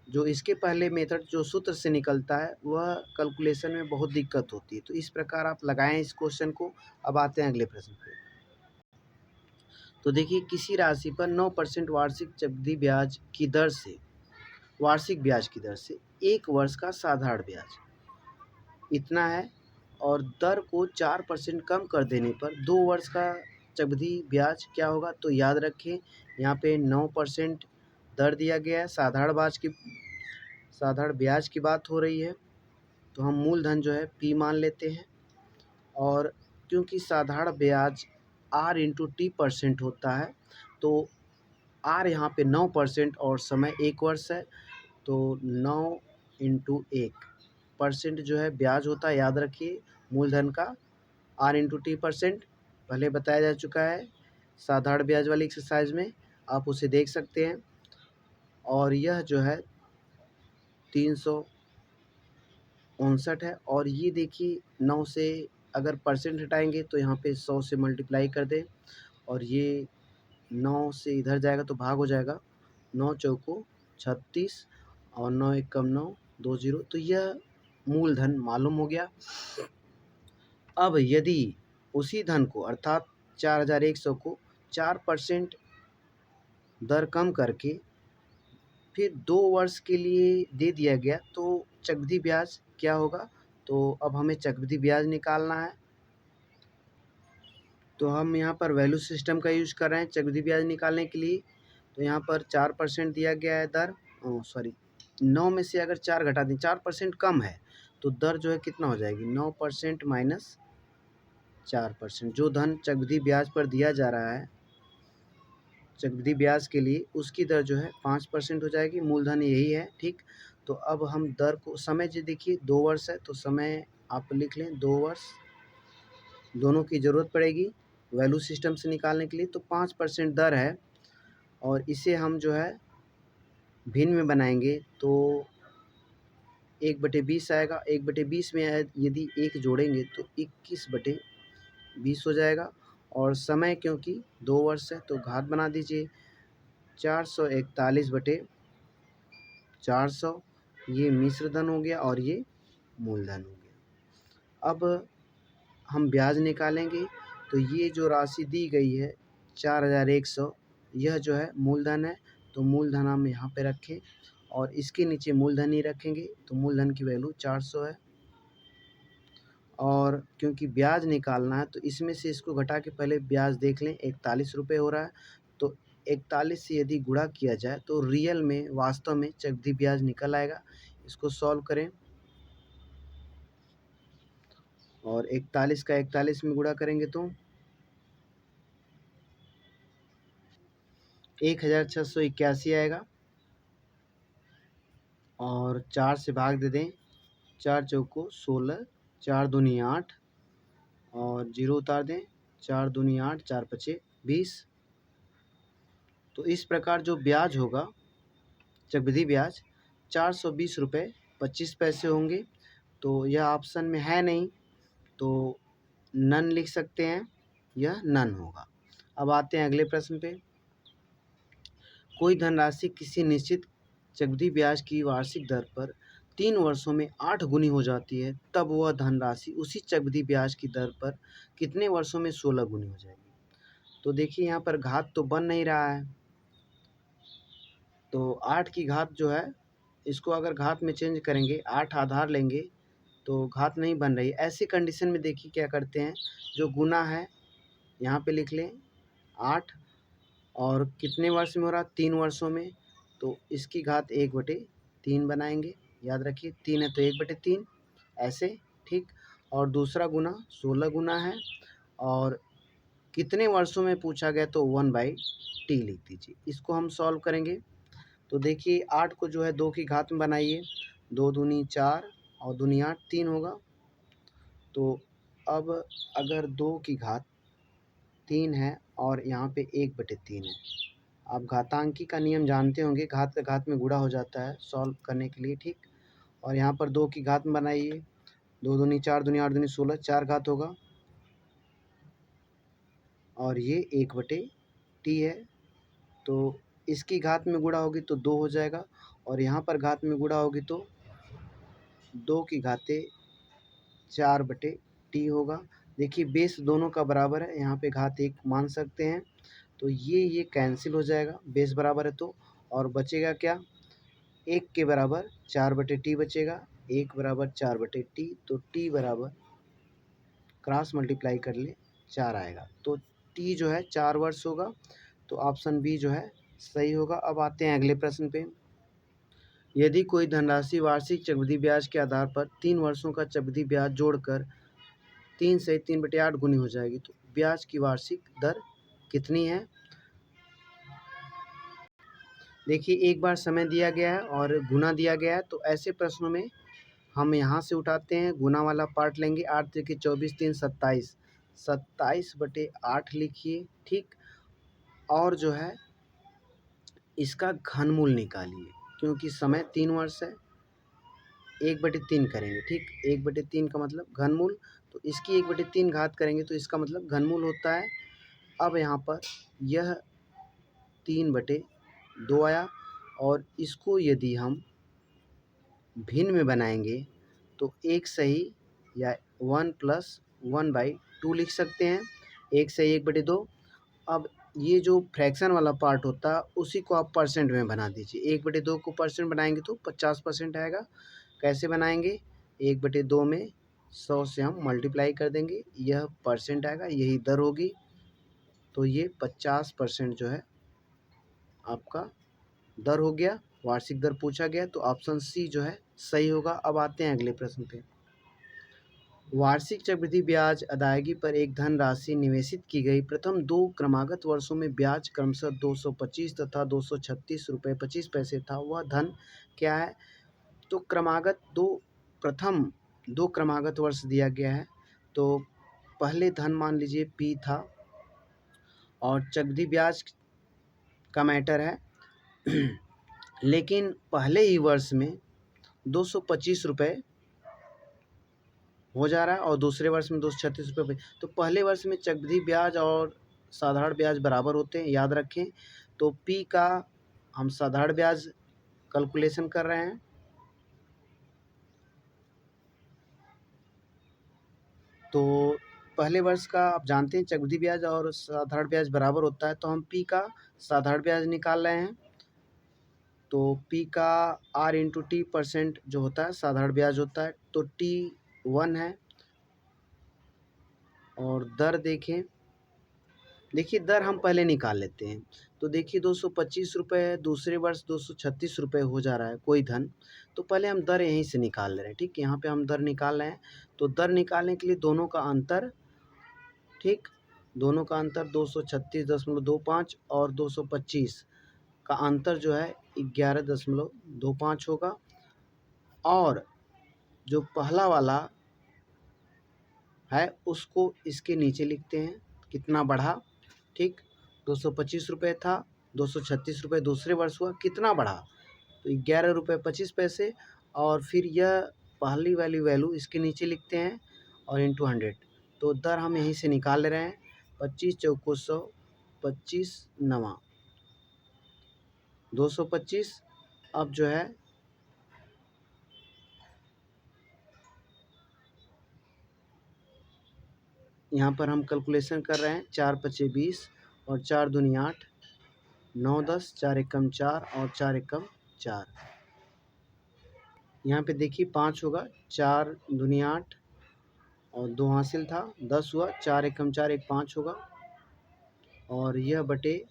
जो इसके पहले मेथड जो सूत्र से निकलता है वह कैलकुलेशन में बहुत दिक्कत होती है। तो इस प्रकार आप लगाएं इस क्वेश्चन को। अब आते हैं अगले प्रश्न पे। तो देखिए किसी राशि पर 9% वार्षिक चक्रवृद्धि ब्याज की दर से, वार्षिक ब्याज की दर से 1 वर्ष का साधारण ब्याज इतना है और दर को 4% कम कर देने पर 2 वर्ष का चक्रवृद्धि ब्याज क्या होगा? तो याद रखें यहाँ पे 9% दर दिया गया है, साधारण ब्याज की बात हो रही है। तो हम मूलधन जो है P मान लेते हैं और क्योंकि साधारण ब्याज R × T% होता है तो R यहाँ पे 9% और समय 1 वर्ष है तो 9 × 1% जो है ब्याज होता है। याद रखिए मूलधन का R × T% पहले बताया जा चुका है साधारण ब्याज वाली एक्सरसाइज में, आप उसे देख सकते हैं। और यह जो है 359 है और ये देखिए 9 से अगर परसेंट हटाएंगे तो यहाँ पे 100 से मल्टीप्लाई कर दें और ये 9 से इधर जाएगा तो भाग हो जाएगा, 9 चौको 36 और 9 1 कम 9 2 0, तो यह मूलधन मालूम हो गया। अब यदि उसी धन को अर्थात 4100 को 4% दर कम करके फिर 2 वर्ष के लिए दे दिया गया तो चक्रवृद्धि ब्याज क्या होगा? तो अब हमें चक्रवृद्धि ब्याज निकालना है। तो हम यहाँ पर वैल्यू सिस्टम का यूज़ कर रहे हैं चक्रवृद्धि ब्याज निकालने के लिए। तो यहाँ पर 4% दिया गया है दर, 9 में से अगर 4 घटा दें, 4% कम है तो दर जो है कितना हो जाएगी? 9% माइनस 4%। जो धन चक्रवृद्धि ब्याज पर दिया जा रहा है चक्रवृद्धि ब्याज के लिए, उसकी दर जो है 5% हो जाएगी। मूलधन यही है, ठीक। तो अब हम दर को, समय जो देखिए 2 वर्ष है तो समय आप लिख लें 2 वर्ष, दोनों की ज़रूरत पड़ेगी वैल्यू सिस्टम से निकालने के लिए। तो 5% दर है और इसे हम जो है भिन्न में बनाएंगे तो 1/20 आएगा। 1/20 में यदि 1 जोड़ेंगे तो 21/20 हो जाएगा। और समय क्योंकि 2 वर्ष है तो घात बना दीजिए 441/400, ये मिश्र धन हो गया और ये मूलधन हो गया। अब हम ब्याज निकालेंगे तो ये जो राशि दी गई है 4100, यह जो है मूलधन है। तो मूलधन हम यहाँ पे रखें और इसके नीचे मूलधन ही रखेंगे तो मूलधन की वैल्यू 400 है। और क्योंकि ब्याज निकालना है तो इसमें से इसको घटा के पहले ब्याज देख लें, 41 रुपये हो रहा है। तो 41 से यदि गुणा किया जाए तो रियल में, वास्तव में चक्रवृद्धि ब्याज निकल आएगा। इसको सॉल्व करें और 41 का 41 में गुणा करेंगे तो 1681 आएगा। और 4 से भाग दे दें, 4 चौको 16, 4 दूनी 8 और 0 उतार दें, 4 दूनी 8, 4 पचे 20। तो इस प्रकार जो ब्याज होगा चक्रवृद्धि ब्याज 420 रुपये 25 पैसे होंगे। तो यह ऑप्शन में है नहीं तो नन लिख सकते हैं, यह नन होगा। अब आते हैं अगले प्रश्न पे। कोई धनराशि किसी निश्चित चक्रवृद्धि ब्याज की वार्षिक दर पर 3 वर्षों में 8 गुनी हो जाती है, तब वह धनराशि उसी चक्रवृद्धि ब्याज की दर पर कितने वर्षों में 16 गुनी हो जाएगी? तो देखिए यहाँ पर घात तो बन नहीं रहा है, तो 8 की घात जो है, इसको अगर घात में चेंज करेंगे, 8 आधार लेंगे तो घात नहीं बन रही। ऐसी कंडीशन में देखिए क्या करते हैं, जो गुना है यहाँ पे लिख लें 8 और कितने वर्ष में हो रहा? 3 वर्षों में। तो इसकी घात 1/3 बनाएंगे। याद रखिए 3 है तो 1/3 ऐसे, ठीक। और दूसरा गुना 16 गुना है और कितने वर्षों में पूछा गया तो 1/t लिख दीजिए। इसको हम सॉल्व करेंगे तो देखिए 8 को जो है 2 की घात में बनाइए, 2 दूनी 4 और दूनी 8, 3 होगा। तो अब अगर 2 की घात 3 है और यहाँ पे 1/3 है, आप घातांकी का नियम जानते होंगे, घात का घात में गुणा हो जाता है सॉल्व करने के लिए, ठीक। और यहाँ पर 2 की घात में बनाइए, 2 दूनी 4, दूनी 8, दूनी 16, 4 घात होगा और ये 1/t है। तो इसकी घात में गुणा होगी तो 2 हो जाएगा और यहाँ पर घात में गुणा होगी तो 2 की घातें 4/t होगा। देखिए बेस दोनों का बराबर है, यहाँ पे घात 1 मान सकते हैं तो ये कैंसिल हो जाएगा, बेस बराबर है तो। और बचेगा क्या? 1 के बराबर 4/t बचेगा, 1 बराबर 4/t, तो t बराबर क्रॉस मल्टीप्लाई कर ले 4 आएगा। तो t जो है 4 वर्ष होगा, तो ऑप्शन बी जो है सही होगा। अब आते हैं अगले प्रश्न पे। यदि कोई धनराशि वार्षिक चक्रवृद्धि ब्याज के आधार पर 3 वर्षों का चक्रवृद्धि ब्याज जोड़कर 3 से 3/8 गुनी हो जाएगी, तो ब्याज की वार्षिक दर कितनी है? देखिए एक बार समय दिया गया है और गुना दिया गया है, तो ऐसे प्रश्नों में हम यहाँ से उठाते हैं, गुना वाला पार्ट लेंगे। 8 त्रिके 24, 3 27, 27/8 लिखिए, ठीक। और जो है इसका घनमूल निकालिए, क्योंकि समय 3 वर्ष है, 1/3 करेंगे, ठीक। 1/3 का मतलब घनमूल, तो इसकी 1/3 घात करेंगे तो इसका मतलब घनमूल होता है। अब यहाँ पर यह 3/2 आया और इसको यदि हम भिन्न में बनाएंगे तो एक सही या 1 + 1/2 लिख सकते हैं। एक सही 1/2। अब ये जो फ्रैक्शन वाला पार्ट होता है उसी को आप परसेंट में बना दीजिए। 1/2 को परसेंट बनाएंगे तो 50% आएगा। कैसे बनाएंगे? 1/2 में 100 से हम मल्टीप्लाई कर देंगे, यह परसेंट आएगा, यही दर होगी। तो ये 50% जो है आपका दर हो गया, वार्षिक दर पूछा गया, तो ऑप्शन सी जो है सही होगा। अब आते हैं अगले प्रश्न पे। वार्षिक चक्रवृद्धि ब्याज अदायगी पर एक धनराशि निवेशित की गई। प्रथम 2 क्रमागत वर्षों में ब्याज क्रमशः 225 तथा 236 रुपये 25 पैसे था। वह धन क्या है? तो प्रथम 2 क्रमागत वर्ष दिया गया है। तो पहले धन मान लीजिए P था और चक्रवृद्धि ब्याज का मैटर है लेकिन पहले ही वर्ष में 225 रुपये हो जा रहा है और दूसरे वर्ष में 236 रुपये। तो पहले वर्ष में चक्रवृद्धि ब्याज और साधारण ब्याज बराबर होते हैं, याद रखें। तो P का हम साधारण ब्याज कैलकुलेशन कर रहे हैं। तो पहले वर्ष का आप जानते हैं चक्रवृद्धि ब्याज और साधारण ब्याज बराबर होता है, तो हम P का साधारण ब्याज निकाल रहे हैं। तो P का R × T % जो होता है साधारण ब्याज होता है, तो T 1 है। और दर देखिए दर हम पहले निकाल लेते हैं। तो देखिए 225 रुपये, दूसरे वर्ष 236 रुपये हो जा रहा है कोई धन। तो पहले हम दर यहीं से निकाल ले रहे हैं, ठीक। यहाँ पे हम दर निकाल रहे हैं। तो दर निकालने के लिए दोनों का अंतर, ठीक, दोनों का अंतर 236.25 और 225 का अंतर जो है 11.25 होगा। और जो पहला वाला है उसको इसके नीचे लिखते हैं, कितना बढ़ा, ठीक। 225 रुपये था, 236 रुपये दूसरे वर्ष हुआ, कितना बढ़ा? तो 11 रुपये 25 पैसे। और फिर यह पहली वाली वैल्यू इसके नीचे लिखते हैं और इंटू 100। तो दर हम यहीं से निकाल ले रहे हैं। 25 चौको 100, 25 नवा 225। अब जो है यहाँ पर हम कैलकुलेशन कर रहे हैं। 4 × 5 = 20 और 4 × 2 = 8, 9 10, 4 × 1 = 4 और 4 × 1 = 4। यहाँ पे देखिए 5 होगा, 4 × 2 = 8 और 2 हासिल था, 10 हुआ, 4 × 1 = 4, 1 5 होगा। और यह बटे,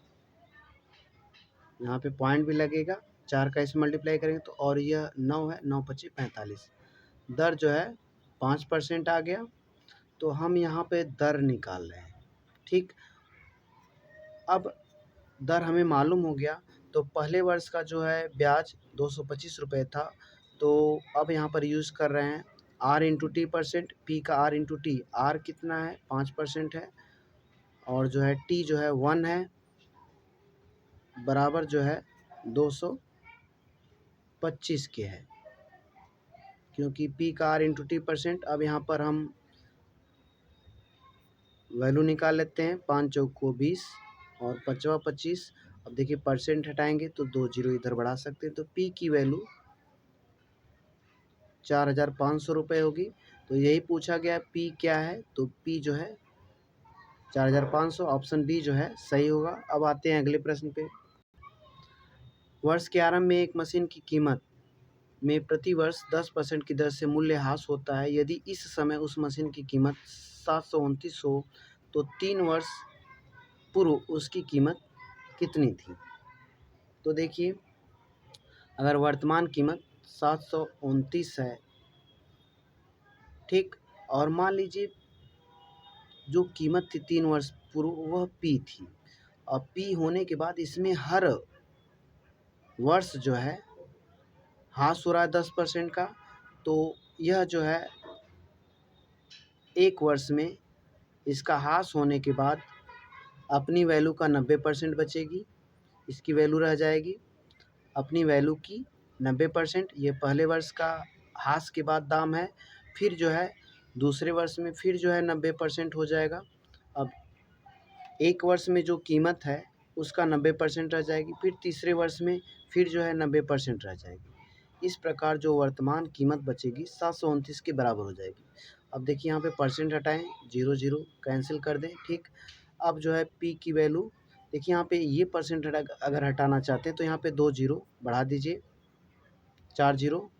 यहाँ पे पॉइंट भी लगेगा, 4 का इसे मल्टीप्लाई करेंगे तो, और यह 9 है, 9 × 5 = 45। दर जो है 5% आ गया। तो हम यहाँ पे दर निकाल रहे हैं, ठीक। अब दर हमें मालूम हो गया। तो पहले वर्ष का जो है ब्याज 225 रुपये था, तो अब यहाँ पर यूज़ कर रहे हैं R × T %। P का R × T, R कितना है? 5% है। और जो है T जो है 1 है, बराबर जो है 225 के है, क्योंकि P का R × T %। अब यहाँ पर हम वैल्यू निकाल लेते हैं। 5 चौको 20 और 5 25। अब देखिए परसेंट हटाएंगे तो 2 जीरो इधर बढ़ा सकते हैं। तो P की वैल्यू 4500 रुपये होगी। तो यही पूछा गया, P क्या है? तो P जो है 4500, ऑप्शन बी जो है सही होगा। अब आते हैं अगले प्रश्न पे। वर्ष के आरंभ में एक मशीन की कीमत में प्रति वर्ष 10% की दर से मूल्यह्रास होता है। यदि इस समय उस मशीन की कीमत 729 हो तो 3 वर्ष पूर्व उसकी कीमत कितनी थी? तो देखिए, अगर वर्तमान कीमत 729 है, ठीक, और मान लीजिए जो कीमत थी 3 वर्ष पूर्व वह P थी। और P होने के बाद इसमें हर वर्ष जो है ह्रास हो रहा है 10% का। तो यह जो है एक वर्ष में इसका ह्रास होने के बाद अपनी वैल्यू का 90% बचेगी, इसकी वैल्यू रह जाएगी अपनी वैल्यू की 90%। ये पहले वर्ष का ह्रास के बाद दाम है। फिर जो है दूसरे वर्ष में फिर जो है 90% हो जाएगा। अब एक वर्ष में जो कीमत है उसका 90% रह जाएगी, फिर तीसरे वर्ष में फिर जो है 90% रह जाएगी। इस प्रकार जो वर्तमान कीमत बचेगी 729 के बराबर हो जाएगी। अब देखिए यहाँ पे परसेंट हटाएं, 0 कैंसिल कर दें, ठीक। अब जो है पी की वैल्यू देखिए यहाँ पे ये परसेंट अगर हटाना चाहते हैं तो यहाँ पे 2 जीरो बढ़ा दीजिए, 4 जीरो।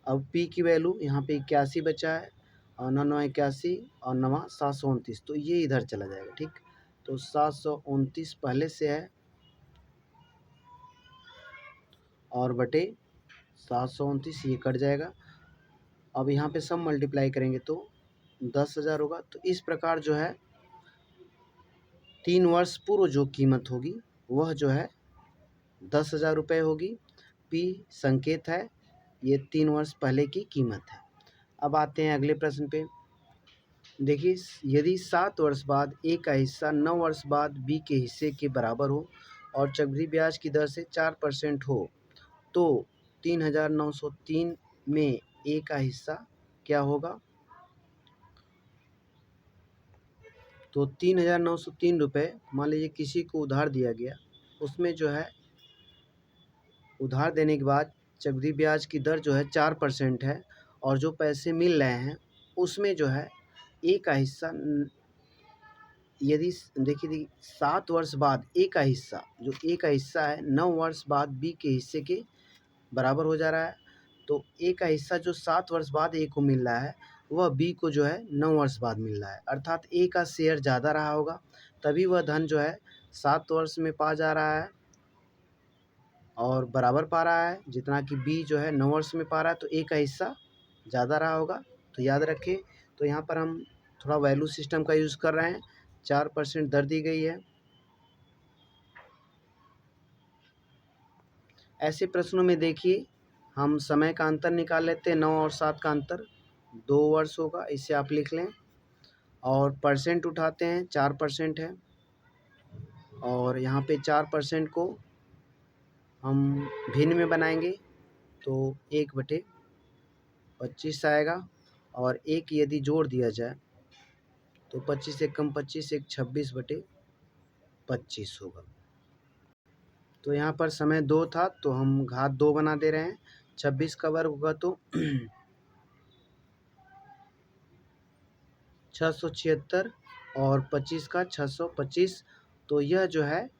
अब पी की वैल्यू यहाँ पे 81 बचा है, और 9 81 और 9 729, तो ये इधर चला जाएगा, ठीक। तो 729 पहले से है और बटे 729 ये कट जाएगा। अब यहाँ पे सब मल्टीप्लाई करेंगे तो 10,000 होगा। तो इस प्रकार जो है 3 वर्ष पूर्व जो कीमत होगी वह जो है 10,000 रुपये होगी। पी संकेत है, ये 3 वर्ष पहले की कीमत है। अब आते हैं अगले प्रश्न पे। देखिए, यदि 7 वर्ष बाद ए का हिस्सा 9 वर्ष बाद बी के हिस्से के बराबर हो और चक्रवृद्धि ब्याज की दर से 4% हो, तो 3,903 में ए का हिस्सा क्या होगा? तो 3,903 रुपये मान लीजिए किसी को उधार दिया गया, उसमें जो है उधार देने के बाद चक्रवृद्धि ब्याज की दर जो है 4% है, और जो पैसे मिल रहे हैं उसमें जो है ए का हिस्सा यदि देखिए 7 वर्ष बाद ए का हिस्सा, जो ए का हिस्सा है 9 वर्ष बाद बी के हिस्से के बराबर हो जा रहा है। तो ए का हिस्सा जो 7 वर्ष बाद ए को मिल रहा है वह बी को जो है 9 वर्ष बाद मिल रहा है, अर्थात ए का शेयर ज़्यादा रहा होगा, तभी वह धन जो है 7 वर्ष में पा जा रहा है और बराबर पा रहा है, जितना कि बी जो है 9 वर्ष में पा रहा है। तो ए का हिस्सा ज़्यादा रहा होगा, तो याद रखें। तो यहाँ पर हम थोड़ा वैल्यू सिस्टम का यूज़ कर रहे हैं। 4% दर दी गई है। ऐसे प्रश्नों में देखिए हम समय का अंतर निकाल लेते हैं। 9 और 7 का अंतर 2 वर्ष होगा, इसे आप लिख लें। और परसेंट उठाते हैं, 4% है, और यहाँ पे 4% को हम भिन्न में बनाएंगे तो 1/25 आएगा, और एक यदि जोड़ दिया जाए तो 25 एक कम 25 एक 26/25 होगा। तो यहाँ पर समय 2 था तो हम घात 2 बना दे रहे हैं। 26 का वर्ग होगा तो 676, और 25 का 625। तो यह जो है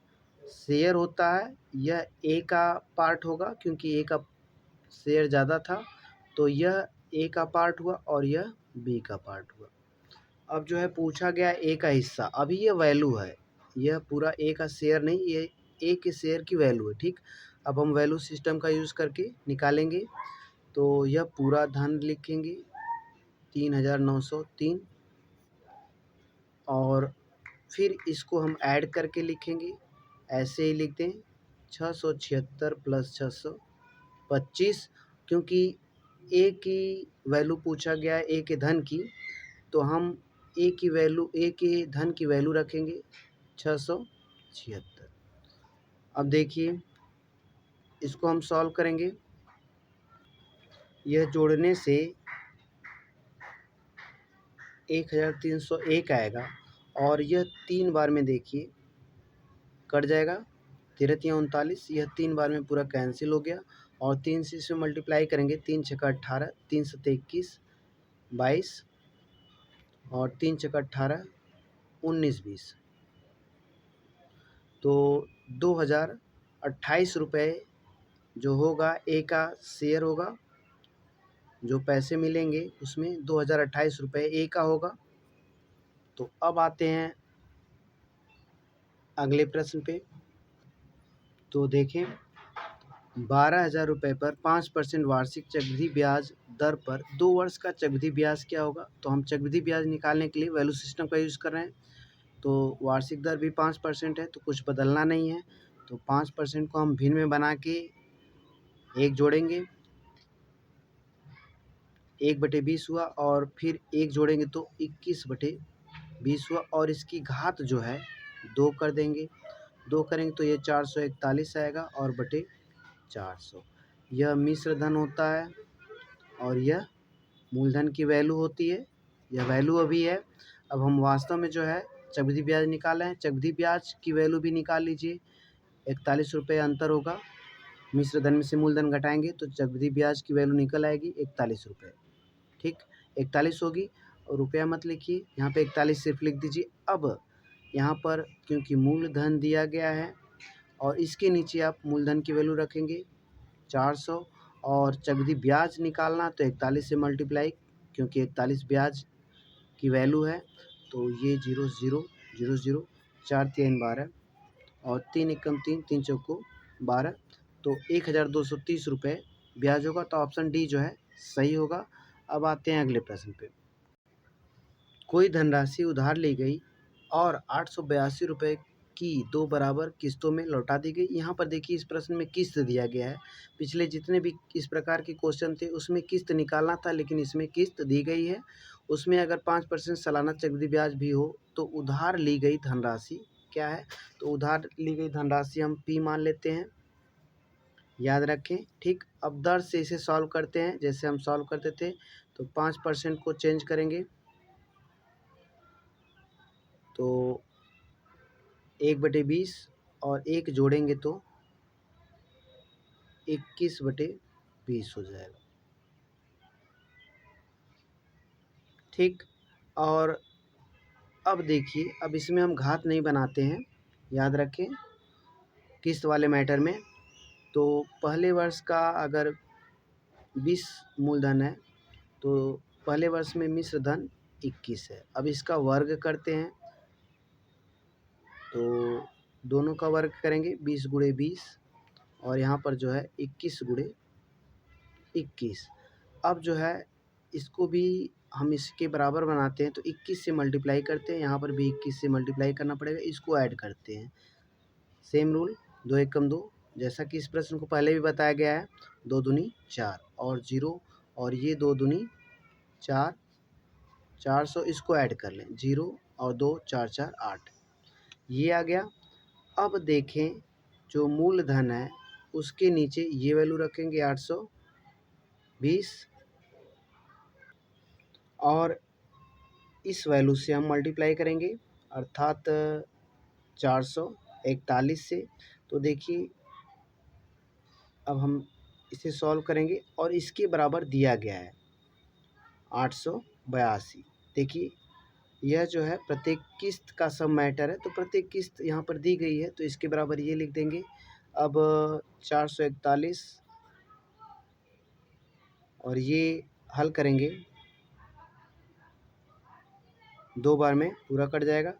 शेयर होता है, यह ए का पार्ट होगा क्योंकि ए का शेयर ज़्यादा था, तो यह ए का पार्ट हुआ और यह बी का पार्ट हुआ। अब जो है पूछा गया ए का हिस्सा, अभी ये वैल्यू है, यह पूरा ए का शेयर नहीं, ये ए के शेयर की वैल्यू है, ठीक। अब हम वैल्यू सिस्टम का यूज़ करके निकालेंगे, तो यह पूरा धन लिखेंगे 3,903, और फिर इसको हम ऐड करके लिखेंगे, ऐसे ही लिख दें 676 प्लस 625, क्योंकि ए की वैल्यू पूछा गया है, ए के धन की, तो हम ए की वैल्यू, ए के धन की वैल्यू रखेंगे 676। अब देखिए इसको हम सॉल्व करेंगे, यह जोड़ने से 1301 आएगा, और यह 3 बार में देखिए कट जाएगा, 13×3 = 39, यह 3 बार में पूरा कैंसिल हो गया, और 3 से इसे मल्टीप्लाई करेंगे, 3 छक्का 18, 3 सत्ते 21, 22, और 3 छक्का 18, 19, 20, तो 2,028 रुपये जो होगा ए का शेयर होगा, जो पैसे मिलेंगे उसमें 2,028 रुपये ए का होगा। तो अब आते हैं अगले प्रश्न पे। तो देखें 12,000 रुपये पर 5% वार्षिक चक्रवृद्धि ब्याज दर पर 2 वर्ष का चक्रवृद्धि ब्याज क्या होगा? तो हम चक्रवृद्धि ब्याज निकालने के लिए वैल्यू सिस्टम का यूज़ कर रहे हैं। तो वार्षिक दर भी 5% है, तो कुछ बदलना नहीं है। तो 5% को हम भिन्न में बना के 1 जोड़ेंगे, 1/20 हुआ, और फिर 1 जोड़ेंगे तो 21/20 हुआ, और इसकी घात जो है 2 कर देंगे, 2 करेंगे तो ये 441 आएगा, और बटे 400। यह मिश्र धन होता है, और यह मूलधन की वैल्यू होती है, यह वैल्यू अभी है। अब हम वास्तव में जो है चक्रवृद्धि ब्याज निकालें, चक्रवृद्धि ब्याज की वैल्यू भी निकाल लीजिए, 41 रुपये अंतर होगा, मिश्र धन में से मूलधन घटाएंगे तो चक्रवृद्धि ब्याज की वैल्यू निकल आएगी 41 रुपये। ठीक, 41 होगी और रुपया मत लिखिए, यहाँ पे 41 सिर्फ लिख दीजिए। अब यहाँ पर क्योंकि मूलधन दिया गया है और इसके नीचे आप मूलधन की वैल्यू रखेंगे 400 और चक्रवृद्धि ब्याज निकालना तो 41 से मल्टीप्लाई, क्योंकि 41 ब्याज की वैल्यू है। तो ये 0 0 0 0 4 3 12 और 3 एकम 3 3 चौको 12, तो 1230 रुपये ब्याज होगा। तो ऑप्शन डी जो है सही होगा। अब आते हैं अगले प्रश्न पे। कोई धनराशि उधार ली गई और 882 रुपये की 2 बराबर किस्तों में लौटा दी गई। यहाँ पर देखिए इस प्रश्न में किस्त दिया गया है। पिछले जितने भी इस प्रकार के क्वेश्चन थे उसमें किस्त निकालना था, लेकिन इसमें किस्त दी गई है। उसमें अगर 5% सालाना चक्रवृद्धि ब्याज भी हो तो उधार ली गई धनराशि क्या है, तो उधार ली गई धनराशि हम पी मान लेते हैं, याद रखें। ठीक, अब दर से इसे सॉल्व करते हैं जैसे हम सॉल्व करते थे। तो 5% को चेंज करेंगे तो 1/20 और 1 जोड़ेंगे तो 21/20 हो जाएगा। ठीक, और अब देखिए, अब इसमें हम घात नहीं बनाते हैं, याद रखें किस्त वाले मैटर में। तो पहले वर्ष का अगर 20 मूलधन है तो पहले वर्ष में मिश्र धन 21 है। अब इसका वर्ग करते हैं तो दोनों का वर्ग करेंगे 20 गुणे 20 और यहाँ पर जो है 21 गुणे 21। अब जो है इसको भी हम इसके बराबर बनाते हैं तो 21 से मल्टीप्लाई करते हैं, यहाँ पर भी 21 से मल्टीप्लाई करना पड़ेगा। इसको ऐड करते हैं, सेम रूल 2 एकम 2, जैसा कि इस प्रश्न को पहले भी बताया गया है। 2 दूनी 4 और 0 और ये 2 दूनी 4, 400 इसको ऐड कर लें, 0 और 2 4 4 8, ये आ गया। अब देखें जो मूलधन है उसके नीचे ये वैल्यू रखेंगे 820 और इस वैल्यू से हम मल्टीप्लाई करेंगे अर्थात 441 से। तो देखिए अब हम इसे सॉल्व करेंगे और इसके बराबर दिया गया है 882। देखिए यह जो है प्रत्येक किस्त का सब मैटर है, तो प्रत्येक किस्त यहाँ पर दी गई है तो इसके बराबर ये लिख देंगे। अब 441 और ये हल करेंगे 2 बार में पूरा कट जाएगा।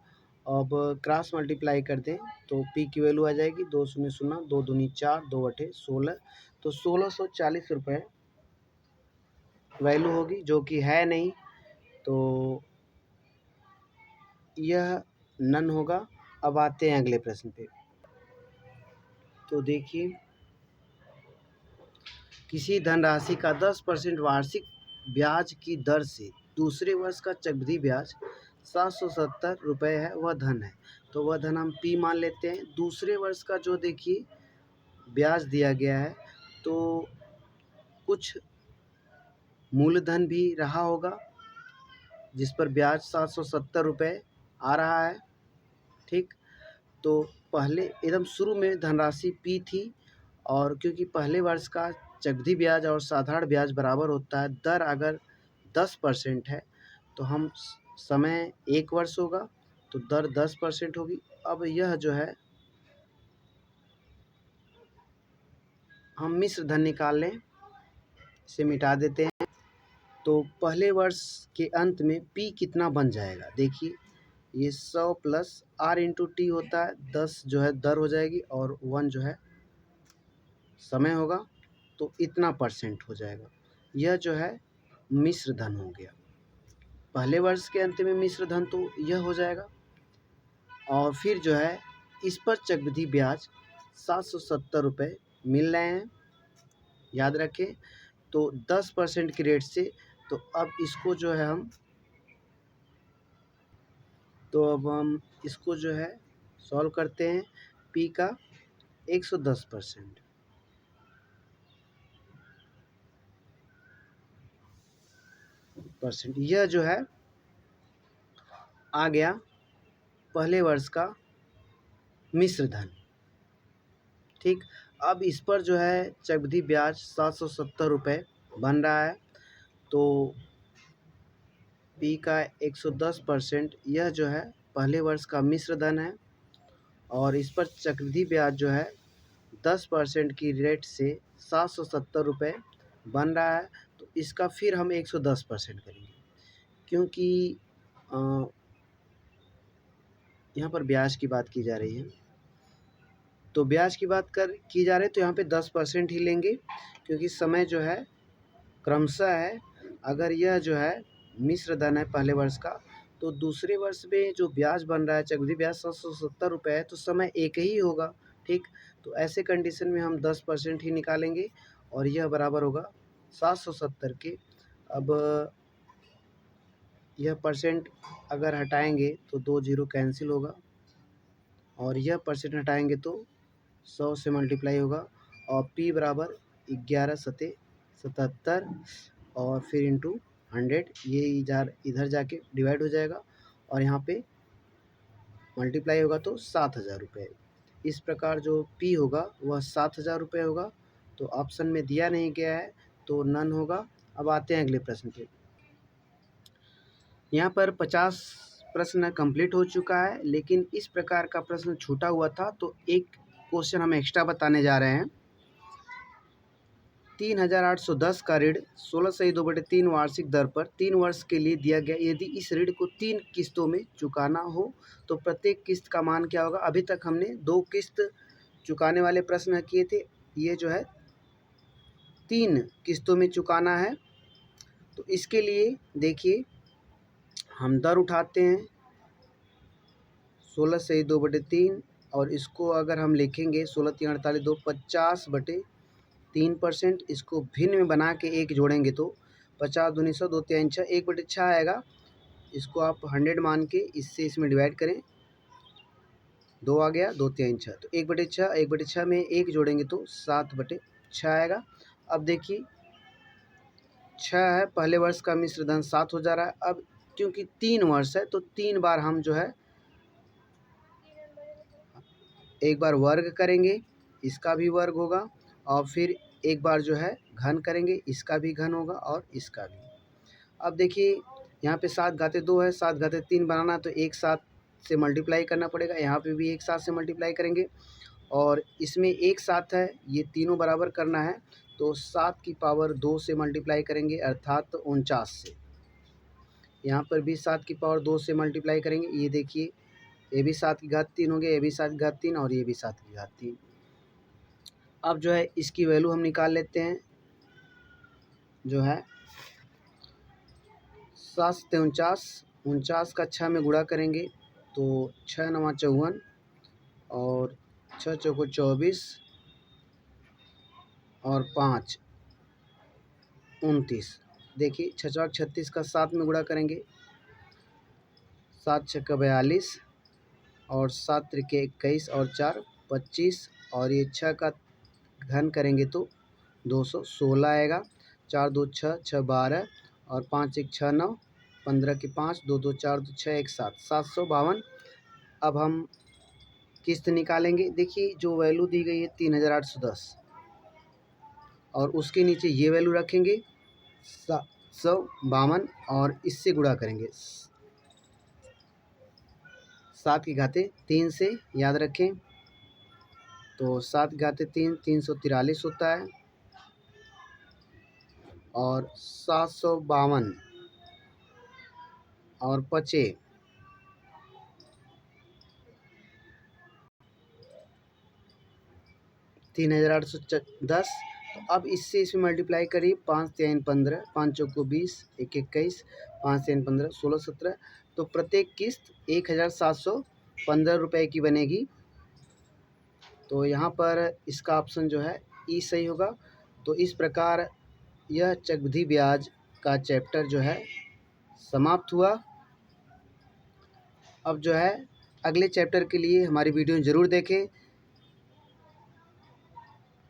अब क्रॉस मल्टीप्लाई कर दें तो पी की वैल्यू आ जाएगी 2 शून्य 0, 2 दूनी 4, 2 अठे 16, तो 1640 रुपये वैल्यू होगी, जो कि है नहीं, तो यह नन होगा। अब आते हैं अगले प्रश्न पे। तो देखिए किसी धनराशि का 10% वार्षिक ब्याज की दर से दूसरे वर्ष का चक्रवृद्धि ब्याज 770 रुपये है, वह धन है। तो वह धन हम पी मान लेते हैं। दूसरे वर्ष का जो देखिए ब्याज दिया गया है तो कुछ मूलधन भी रहा होगा जिस पर ब्याज 770 रुपये आ रहा है। ठीक, तो पहले एकदम शुरू में धनराशि पी थी और क्योंकि पहले वर्ष का चक्रवृद्धि ब्याज और साधारण ब्याज बराबर होता है, दर अगर 10% है तो हम समय 1 वर्ष होगा तो दर 10% होगी। अब यह जो है हम मिश्र धन निकाल लें, इसे मिटा देते हैं। तो पहले वर्ष के अंत में पी कितना बन जाएगा, देखिए ये 100 प्लस आर इंटू टी होता है, 10 जो है दर हो जाएगी और 1 जो है समय होगा, तो इतना परसेंट हो जाएगा। यह जो है मिश्र धन हो गया। पहले वर्ष के अंत में मिश्र धन तो यह हो जाएगा और फिर जो है इस पर चक्रवृद्धि ब्याज 770 रुपये मिल रहे हैं, याद रखें। तो 10% की रेट से, तो अब इसको जो है हम इसको जो है सॉल्व करते हैं। पी का 110% यह जो है आ गया पहले वर्ष का मिश्र धन। ठीक, अब इस पर जो है चक्रवृद्धि ब्याज 770 रुपये बन रहा है। तो पी का 110% यह जो है पहले वर्ष का मिश्र धन है और इस पर चक्रवृद्धि ब्याज जो है 10% की रेट से 770 रुपये बन रहा है। तो इसका फिर हम 110% करेंगे, क्योंकि यहाँ पर ब्याज की बात की जा रही है। तो ब्याज की बात की जा रही है तो यहाँ पे 10% ही लेंगे, क्योंकि समय जो है क्रमशः है। अगर यह जो है मिश्र धन है पहले वर्ष का, तो दूसरे वर्ष में जो ब्याज बन रहा है चक्रवृद्धि ब्याज 770 रुपये है, तो समय एक ही होगा। ठीक, तो ऐसे कंडीशन में हम 10% ही निकालेंगे और यह बराबर होगा 770 के। अब यह परसेंट अगर हटाएंगे तो 2 जीरो कैंसिल होगा और यह परसेंट हटाएंगे तो 100 से मल्टीप्लाई होगा और P बराबर 11 सते 77 और फिर इंटू 100, ये इधर जाके डिवाइड हो जाएगा और यहाँ पे मल्टीप्लाई होगा तो 7,000 रुपये। इस प्रकार जो P होगा वह 7,000 रुपये होगा। तो ऑप्शन में दिया नहीं गया है तो नन होगा। अब आते हैं अगले प्रश्न पे। यहाँ पर 50 प्रश्न कंप्लीट हो चुका है, लेकिन इस प्रकार का प्रश्न छूटा हुआ था तो एक क्वेश्चन हम एक्स्ट्रा बताने जा रहे हैं। 3,810 का ऋण 16/2/3 वार्षिक दर पर 3 वर्ष के लिए दिया गया। यदि इस ऋण को 3 किस्तों में चुकाना हो तो प्रत्येक किस्त का मान क्या होगा। अभी तक हमने 2 किस्त चुकाने वाले प्रश्न किए थे, ये जो है 3 किस्तों में चुकाना है। तो इसके लिए देखिए हम दर उठाते हैं 16/2/3 और इसको अगर हम लिखेंगे 16×3 = 48, 2 50/3%। इसको भिन्न में बना के एक जोड़ेंगे तो 50 दूनी 100, 2 3 6, 1/6 आएगा। इसको आप 100 मान के इससे इसमें डिवाइड करें, 2 आ गया, 2 3 6, तो 1/6, 1/6 में 1 जोड़ेंगे तो 7/6 आएगा। अब देखिए 6 है, पहले वर्ष का मिश्र धन 7 हो जा रहा है। अब क्योंकि 3 वर्ष है तो 3 बार हम जो है एक बार वर्ग करेंगे, इसका भी वर्ग होगा और फिर एक बार जो है घन करेंगे, इसका भी घन होगा और इसका भी। अब देखिए यहाँ पे 7/2 है, 7/3 बनाना है तो एक साथ से मल्टीप्लाई करना पड़ेगा। यहाँ पे भी एक साथ से मल्टीप्लाई करेंगे और इसमें एक साथ है, ये तीनों बराबर करना है तो 7 की पावर 2 से मल्टीप्लाई करेंगे अर्थात 49 से। यहाँ पर भी 7 की पावर 2 से मल्टीप्लाई करेंगे। ये देखिए ये भी 7 की घात 3 हो गया, ये भी 7 की घात 3 और ये भी 7 की घात 3। अब जो है इसकी वैल्यू हम निकाल लेते हैं, जो है 7 से 49 का 6 में गुणा करेंगे तो 6 9 54 और 6 चौको 24 और 5 29। देखिए 6 चौक 36 का 7 में गुणा करेंगे, 7 6 42 और 7 त्रिके 21 और 4 25 और ये 6 का घन करेंगे तो 216 आएगा। 4 2 6 6 12 और 5 1 6 9, 15 के 5, 2 2 4 2 6 1 7, 752। अब हम किस्त निकालेंगे। देखिए जो वैल्यू दी गई है 3,810 और उसके नीचे ये वैल्यू रखेंगे 752 और इससे गुणा करेंगे 7 की घाते 3 से, याद रखें। तो 7 की घाते 3 343 होता है और 752 और 5 3,810। तो अब इससे इसमें मल्टीप्लाई करिए, 5 3 15, 5 चौको 20, 1 21, 5 3 15, 16 17। तो प्रत्येक किस्त 1,715 रुपये की बनेगी। तो यहाँ पर इसका ऑप्शन जो है ई सही होगा। तो इस प्रकार यह चक्रवृद्धि ब्याज का चैप्टर जो है समाप्त हुआ। अब जो है अगले चैप्टर के लिए हमारी वीडियो ज़रूर देखें।